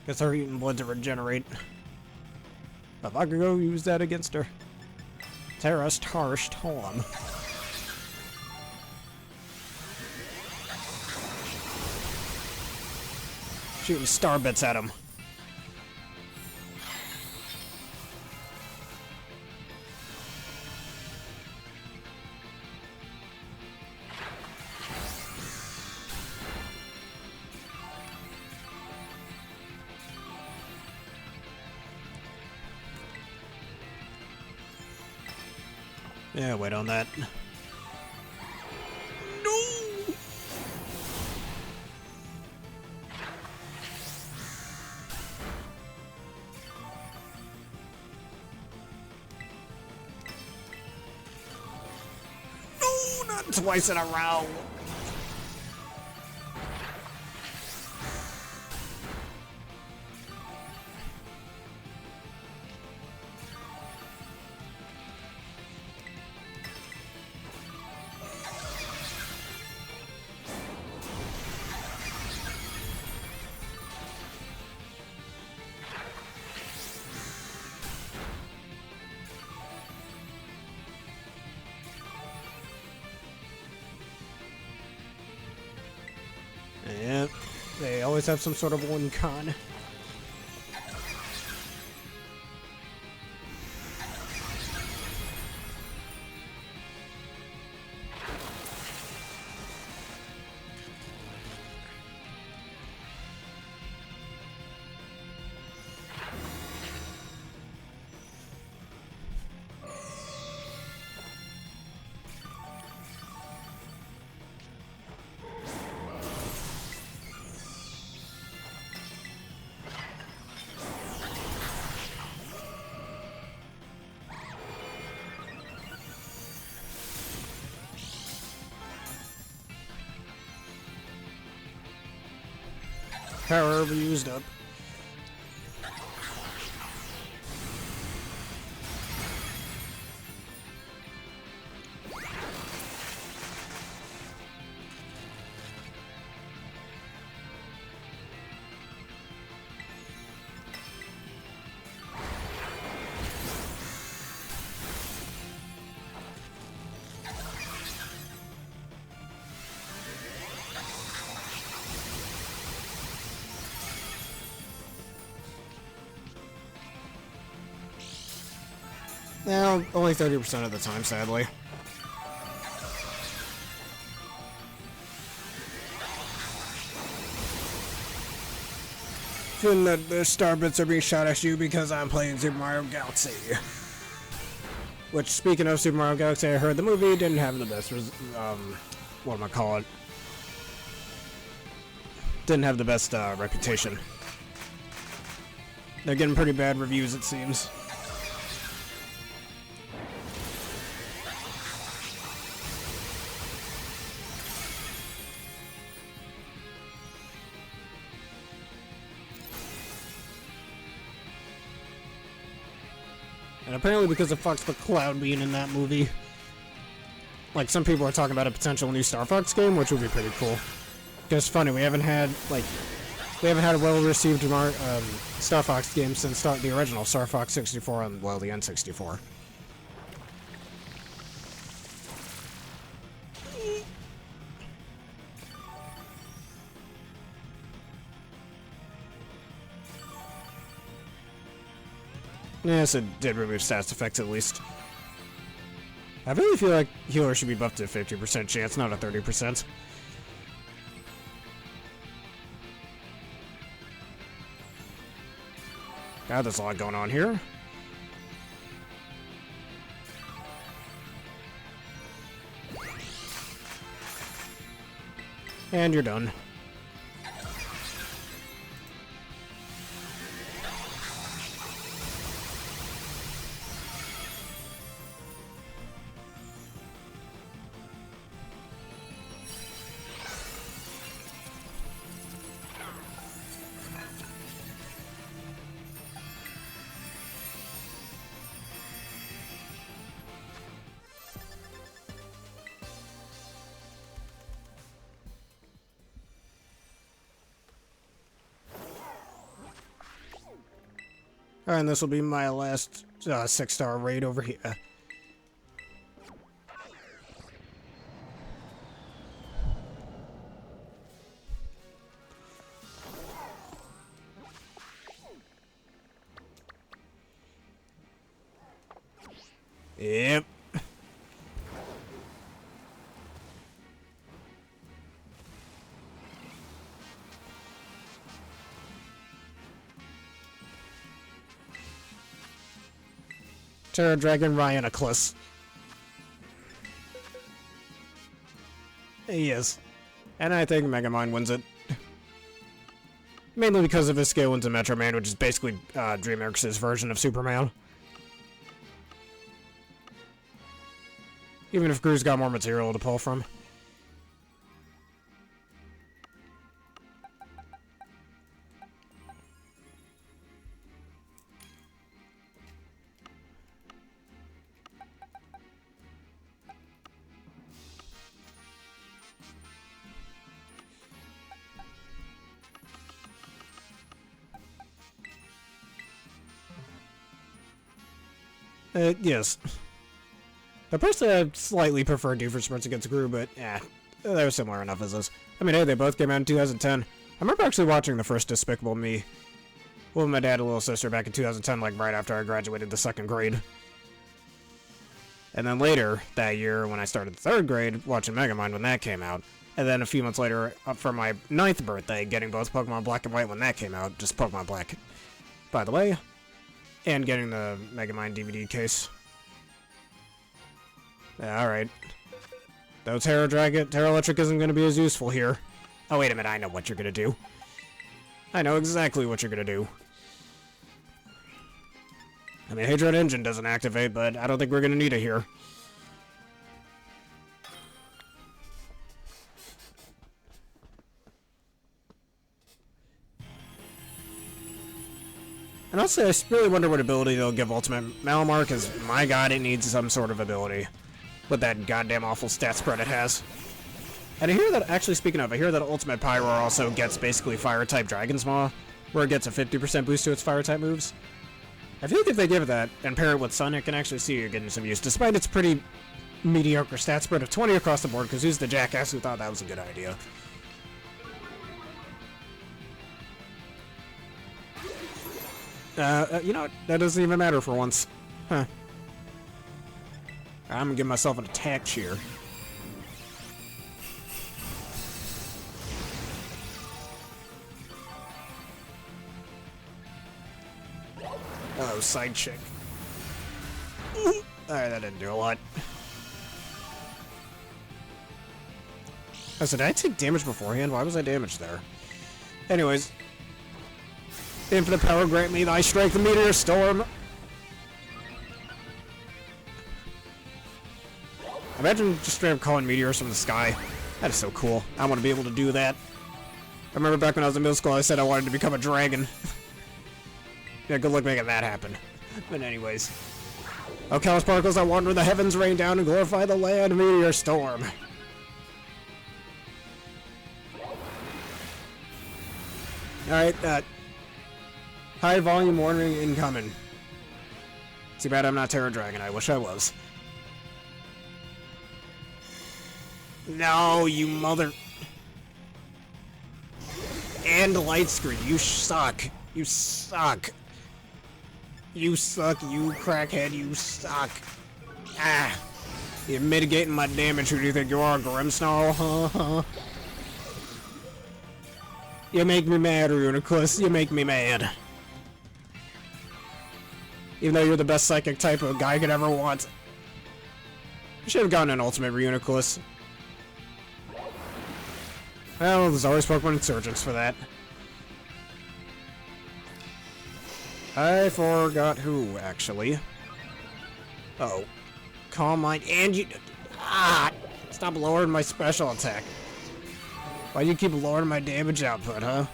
Guess her eating blood to regenerate. If I could go use that against her. Tera Storm. Shooting star bits at him. Yeah, wait on that. No! No, not twice in a row. Yep, they always have some sort of win con. Power used up. Now, only 30% of the time, sadly. Feeling that the star bits are being shot at you because I'm playing Super Mario Galaxy. Which, speaking of Super Mario Galaxy, I heard the movie didn't have the best, what am I calling it? Didn't have the best reputation. They're getting pretty bad reviews, it seems. And apparently because of Fox McCloud being in that movie, like, some people are talking about a potential new Star Fox game, which would be pretty cool. Because it's funny, we haven't had a well-received Star Fox game since the original Star Fox 64 on, well, the N64. Yes, it did remove stats effects at least. I really feel like healer should be buffed to a 50% chance, not a 30%. God, there's a lot going on here. And you're done. Alright, and this will be my last 6-star raid over here. Yep. Tera Dragon Rhinoculus. He is. And I think Megamind wins it. Mainly because of his skill into Metro Man, which is basically DreamWorks' version of Superman. Even if Gru's got more material to pull from. Yes. I personally slightly prefer Doofus Sprints against Gru, but yeah, they were similar enough as this. I mean, hey, they both came out in 2010. I remember actually watching the first Despicable Me with my dad and little sister back in 2010, like right after I graduated the 2nd grade. And then later that year, when I started the 3rd grade, watching Megamind when that came out. And then a few months later, up for my 9th birthday, getting both Pokemon Black and White when that came out. Just Pokemon Black, by the way. And getting the Megamind DVD case. Yeah, alright. Though Tera Electric isn't going to be as useful here. Oh, wait a minute, I know what you're going to do. I know exactly what you're going to do. I mean, Hadron Engine doesn't activate, but I don't think we're going to need it here. And also, I really wonder what ability they'll give Ultimate Malamar, because, my god, it needs some sort of ability. With that goddamn awful stat spread it has. And I hear that, actually speaking of, I hear that Ultimate Pyroar also gets basically Fire-type Dragon's Maw, where it gets a 50% boost to its Fire-type moves. I feel like if they give it that, and pair it with Sun, it can actually see you're getting some use, despite its pretty mediocre stat spread of 20 across the board, because who's the jackass who thought that was a good idea? You know what? That doesn't even matter for once. Huh. I'm gonna give myself an attack cheer. Oh, side chick. Alright, that didn't do a lot. Oh, so did I take damage beforehand? Why was I damaged there? Anyways. Infinite power grant me thy strength, the meteor storm. Imagine just straight up calling meteors from the sky. That is so cool. I want to be able to do that. I remember back when I was in middle school, I said I wanted to become a dragon. Yeah, good luck making that happen. But anyways. Oh, countless particles that wander the heavens, rain down and glorify the land, meteor storm. Alright, high volume warning incoming. Too bad I'm not Tera Dragon, I wish I was. No, you mother... And light screen, you suck. You suck. You suck, you crackhead, you suck. Ah. You're mitigating my damage. Who do you think you are, Grimmsnarl? Huh? You make me mad, Runiclus. You make me mad. Even though you're the best psychic type a guy could ever want. You should have gotten an ultimate Runiclus. Well, there's always Pokemon Insurgents for that. I forgot who, actually. Uh-oh. Calm Mind, and you... Ah! Stop lowering my special attack. Why do you keep lowering my damage output, huh?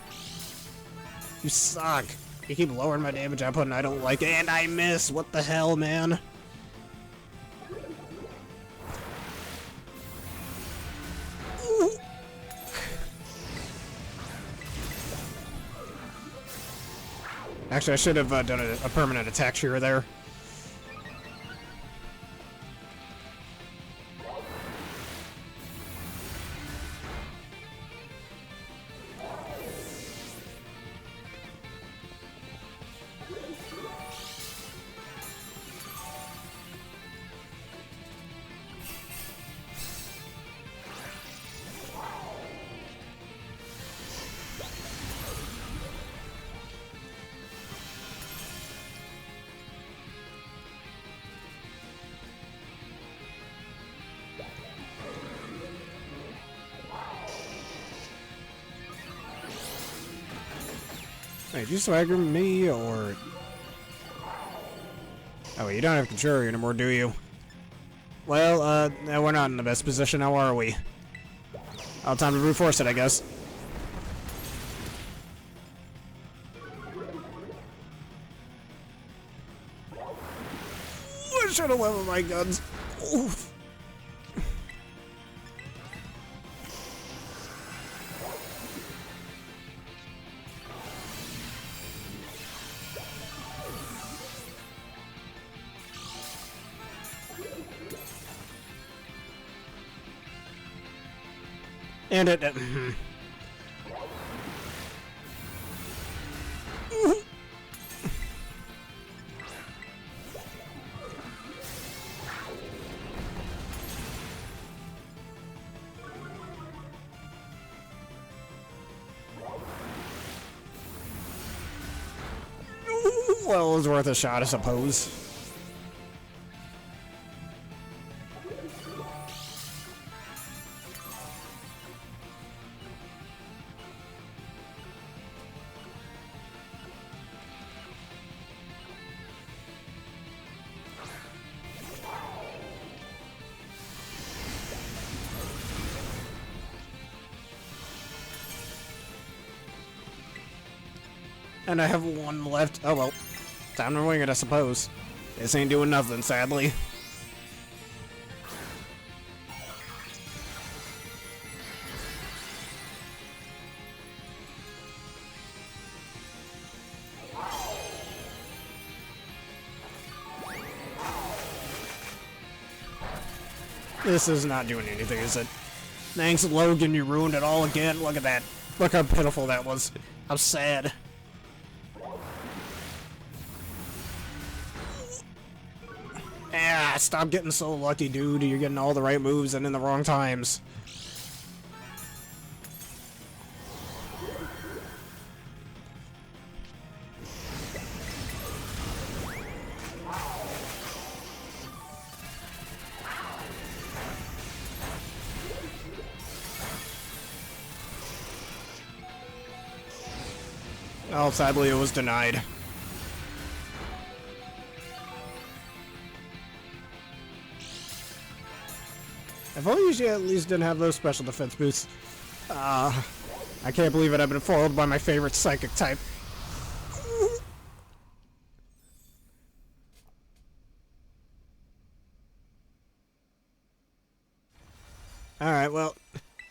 You suck. You keep lowering my damage output and I don't like it, and I miss! What the hell, man? Ooh. Actually, I should have done a permanent attack shear there. Wait, did you swagger me, or... Oh, you don't have Contrary anymore, do you? Well, no, we're not in the best position now, are we? Oh, time to brute force it, I guess. I should have leveled my guns. Oof. And it... Well, it was worth a shot, I suppose. And I have one left. Oh well. Time to wing it, I suppose. This ain't doing nothing, sadly. This is not doing anything, is it? Thanks, Logan, you ruined it all again. Look at that. Look how pitiful that was. How sad. Ah, stop getting so lucky, dude. You're getting all the right moves and in the wrong times. Oh, sadly, it was denied. If only you at least didn't have those special defense boosts. I can't believe it. I've been foiled by my favorite psychic type. Alright, well,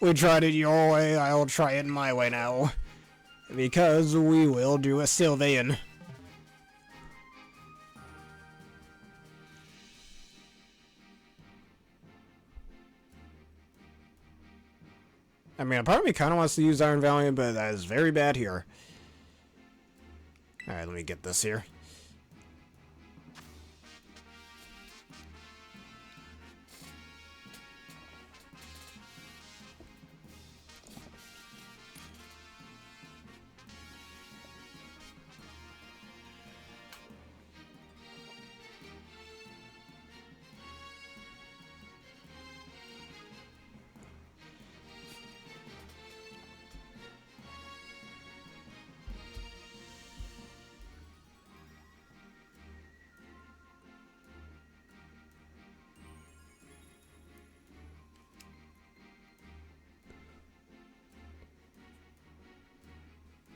we tried it your way, I'll try it my way now. Because we will do a Sylveon. I mean, a part of me kind of wants to use Iron Valiant, but that is very bad here. Alright, let me get this here.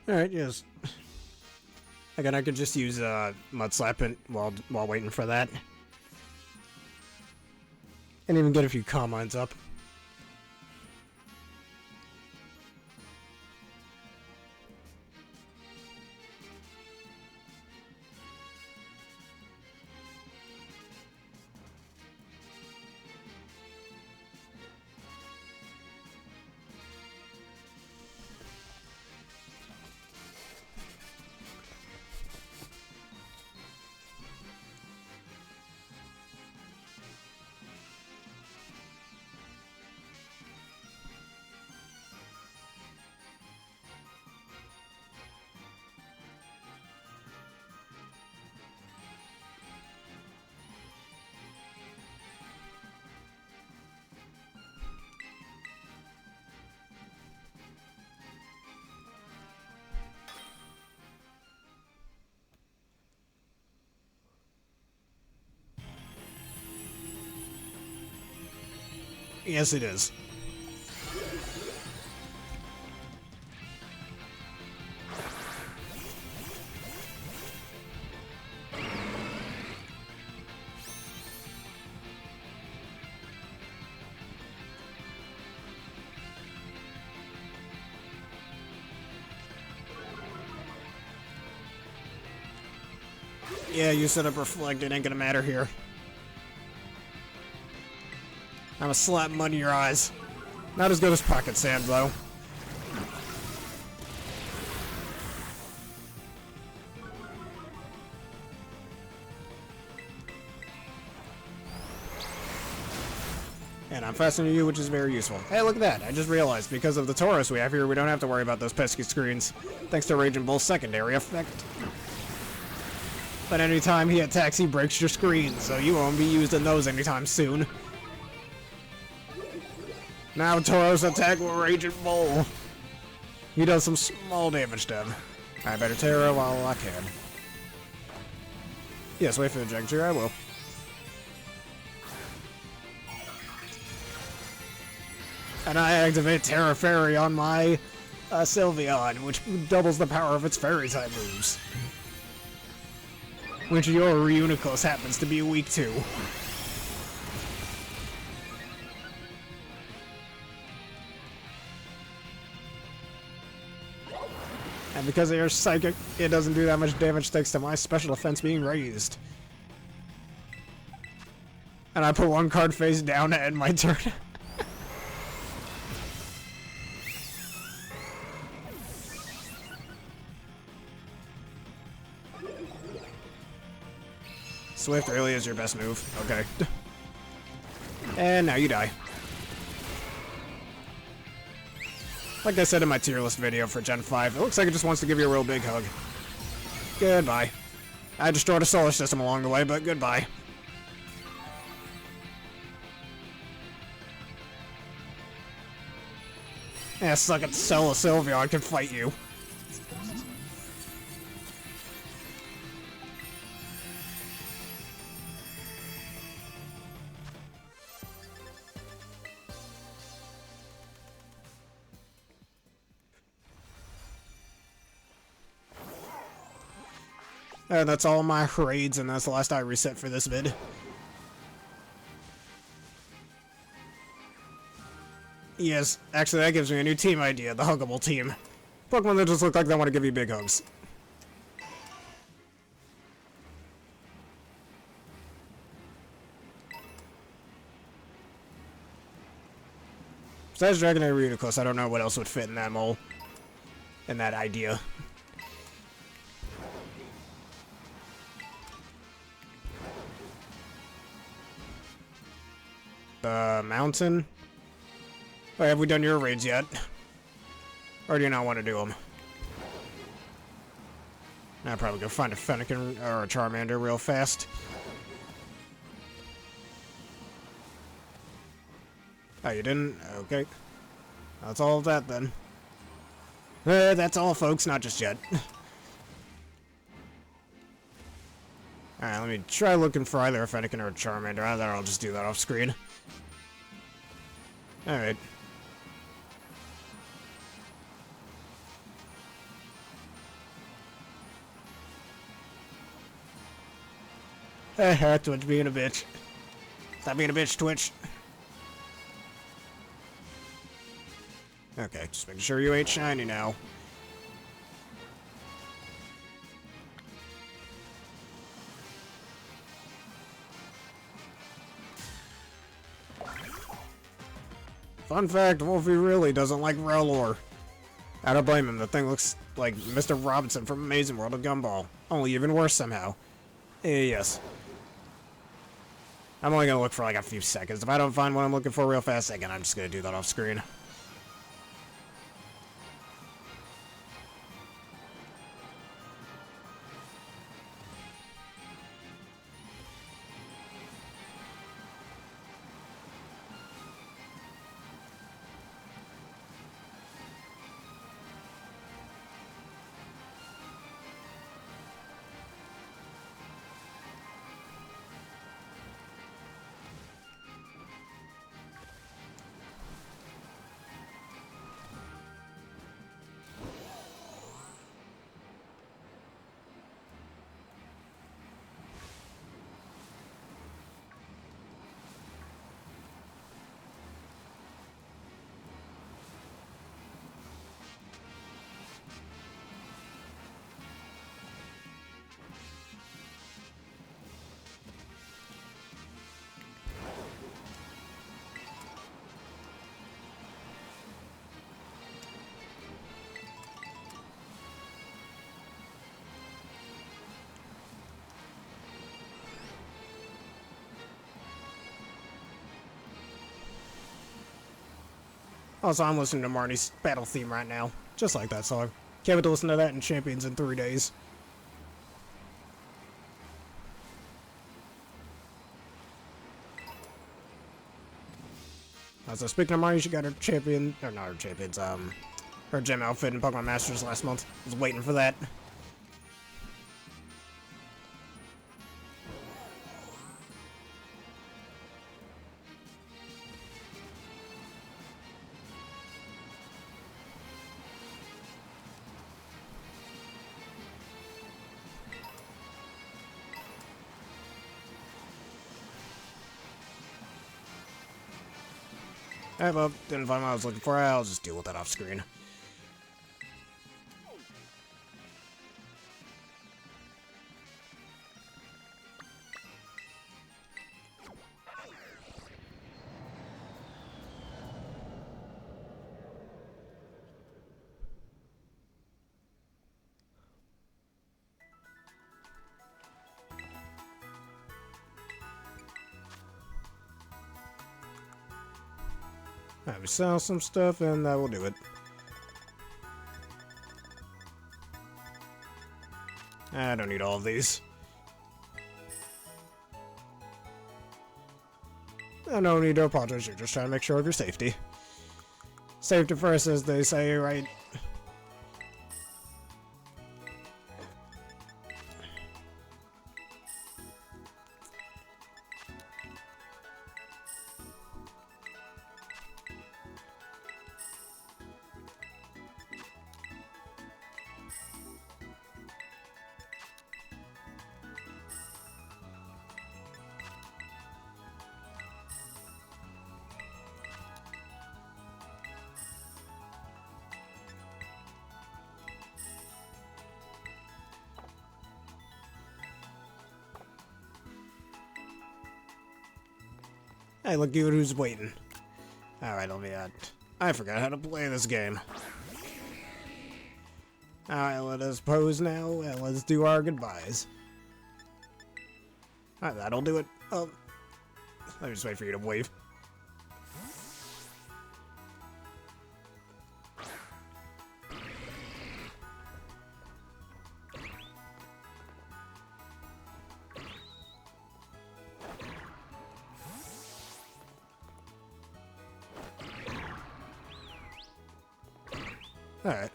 Alright, yes. Again, I could just use Mud Slap it while waiting for that. And even get a few comments up. Yes, it is. Yeah, you set up Reflect, it ain't gonna matter here. I'm gonna slap mud in your eyes. Not as good as Pocket Sand, though. And I'm faster than you, which is very useful. Hey, look at that. I just realized, because of the Tauros we have here, we don't have to worry about those pesky screens, thanks to Raging Bull's secondary effect. But anytime he attacks, he breaks your screen, so you won't be using those anytime soon. Now Tauros attack will Raging Bull. He does some small damage to him. I better Tera while I can. Yes, wait for the Jagger, I will. And I activate Tera Fairy on my Sylveon, which doubles the power of its Fairy type moves. Which your Reuniclus happens to be weak to. And because they're psychic, it doesn't do that much damage thanks to my special defense being raised. And I put one card face down to end my turn. Swift really is your best move. Okay. And now you die. Like I said in my tier list video for Gen 5, it looks like it just wants to give you a real big hug. Goodbye. I destroyed a solar system along the way, but goodbye. Yeah, suck it, Solar Sylveon can fight you. And that's all my raids, and that's the last I reset for this vid. Yes, actually that gives me a new team idea, the Huggable team. Pokemon that just look like they want to give you big hugs. Besides Dragonite Reuniclus, I don't know what else would fit in that mold. In that idea. Mountain? Wait, have we done your raids yet? Or do you not want to do them? I'll probably go find a Fennekin or a Charmander real fast. Oh, you didn't? Okay. That's all of that then. That's all, folks, not just yet. Alright, let me try looking for either a Fennekin or a Charmander. I thought I'll just do that off screen. Alright. Twitch being a bitch. Stop being a bitch, Twitch. Okay, just making sure you ain't shiny now. Fun fact, Wolfie really doesn't like Rowlor. I don't blame him, the thing looks like Mr. Robinson from Amazing World of Gumball. Only even worse somehow. Yes. I'm only gonna look for like a few seconds. If I don't find what I'm looking for real fast, again, I'm just gonna do that off screen. Also, I'm listening to Marnie's battle theme right now. Just like that song. Can't wait to listen to that in Champions in 3 days. So speaking of Marnie, she got her champion, or not her champions, her gem outfit in Pokemon Masters last month. I was waiting for that. Alright, well, didn't find what I was looking for. I'll just deal with that off screen. Alright, we sell some stuff and that will do it. I don't need all of these. I don't need to apologize, you're just trying to make sure of your safety. Safety first, as they say, right? Hey, look at who's waiting. Alright, let me I forgot how to play this game. Alright, let us pose now, and let's do our goodbyes. Alright, that'll do it. Oh, let me just wait for you to wave. Alright.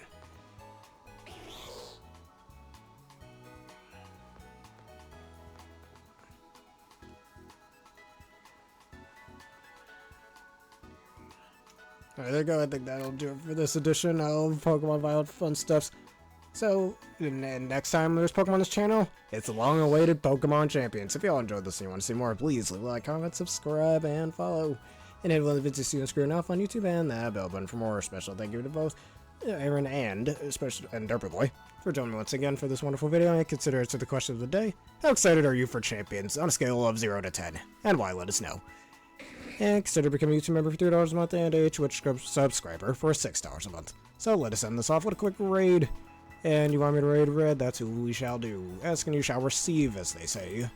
Alright, there you go. I think that'll do it for this edition of Pokemon Violet Fun Stuffs. So, next time there's Pokemon on this channel, it's the long-awaited Pokemon Champions. If y'all enjoyed this and you want to see more, please leave a like, comment, subscribe, and follow. And hit one of the videos to see you on screen off on YouTube and that bell button for more. Special thank you to both Aaron and Derpy Boy for joining me once again for this wonderful video. And consider it to the question of the day: how excited are you for Champions on a scale of 0 to 10? And why? Let us know. And consider becoming a YouTube member for $3 a month and a Twitch subscriber for $6 a month. So let us end this off with a quick raid. And you want me to raid Red? That's who we shall do. Ask and you shall receive, as they say.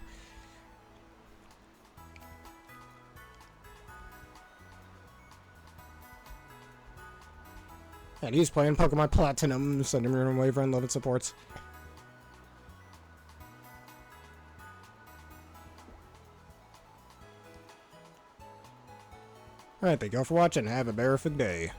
And he's playing Pokemon Platinum, sending him away for unlimited supports. Alright, thank y'all for watching. Have a terrific day.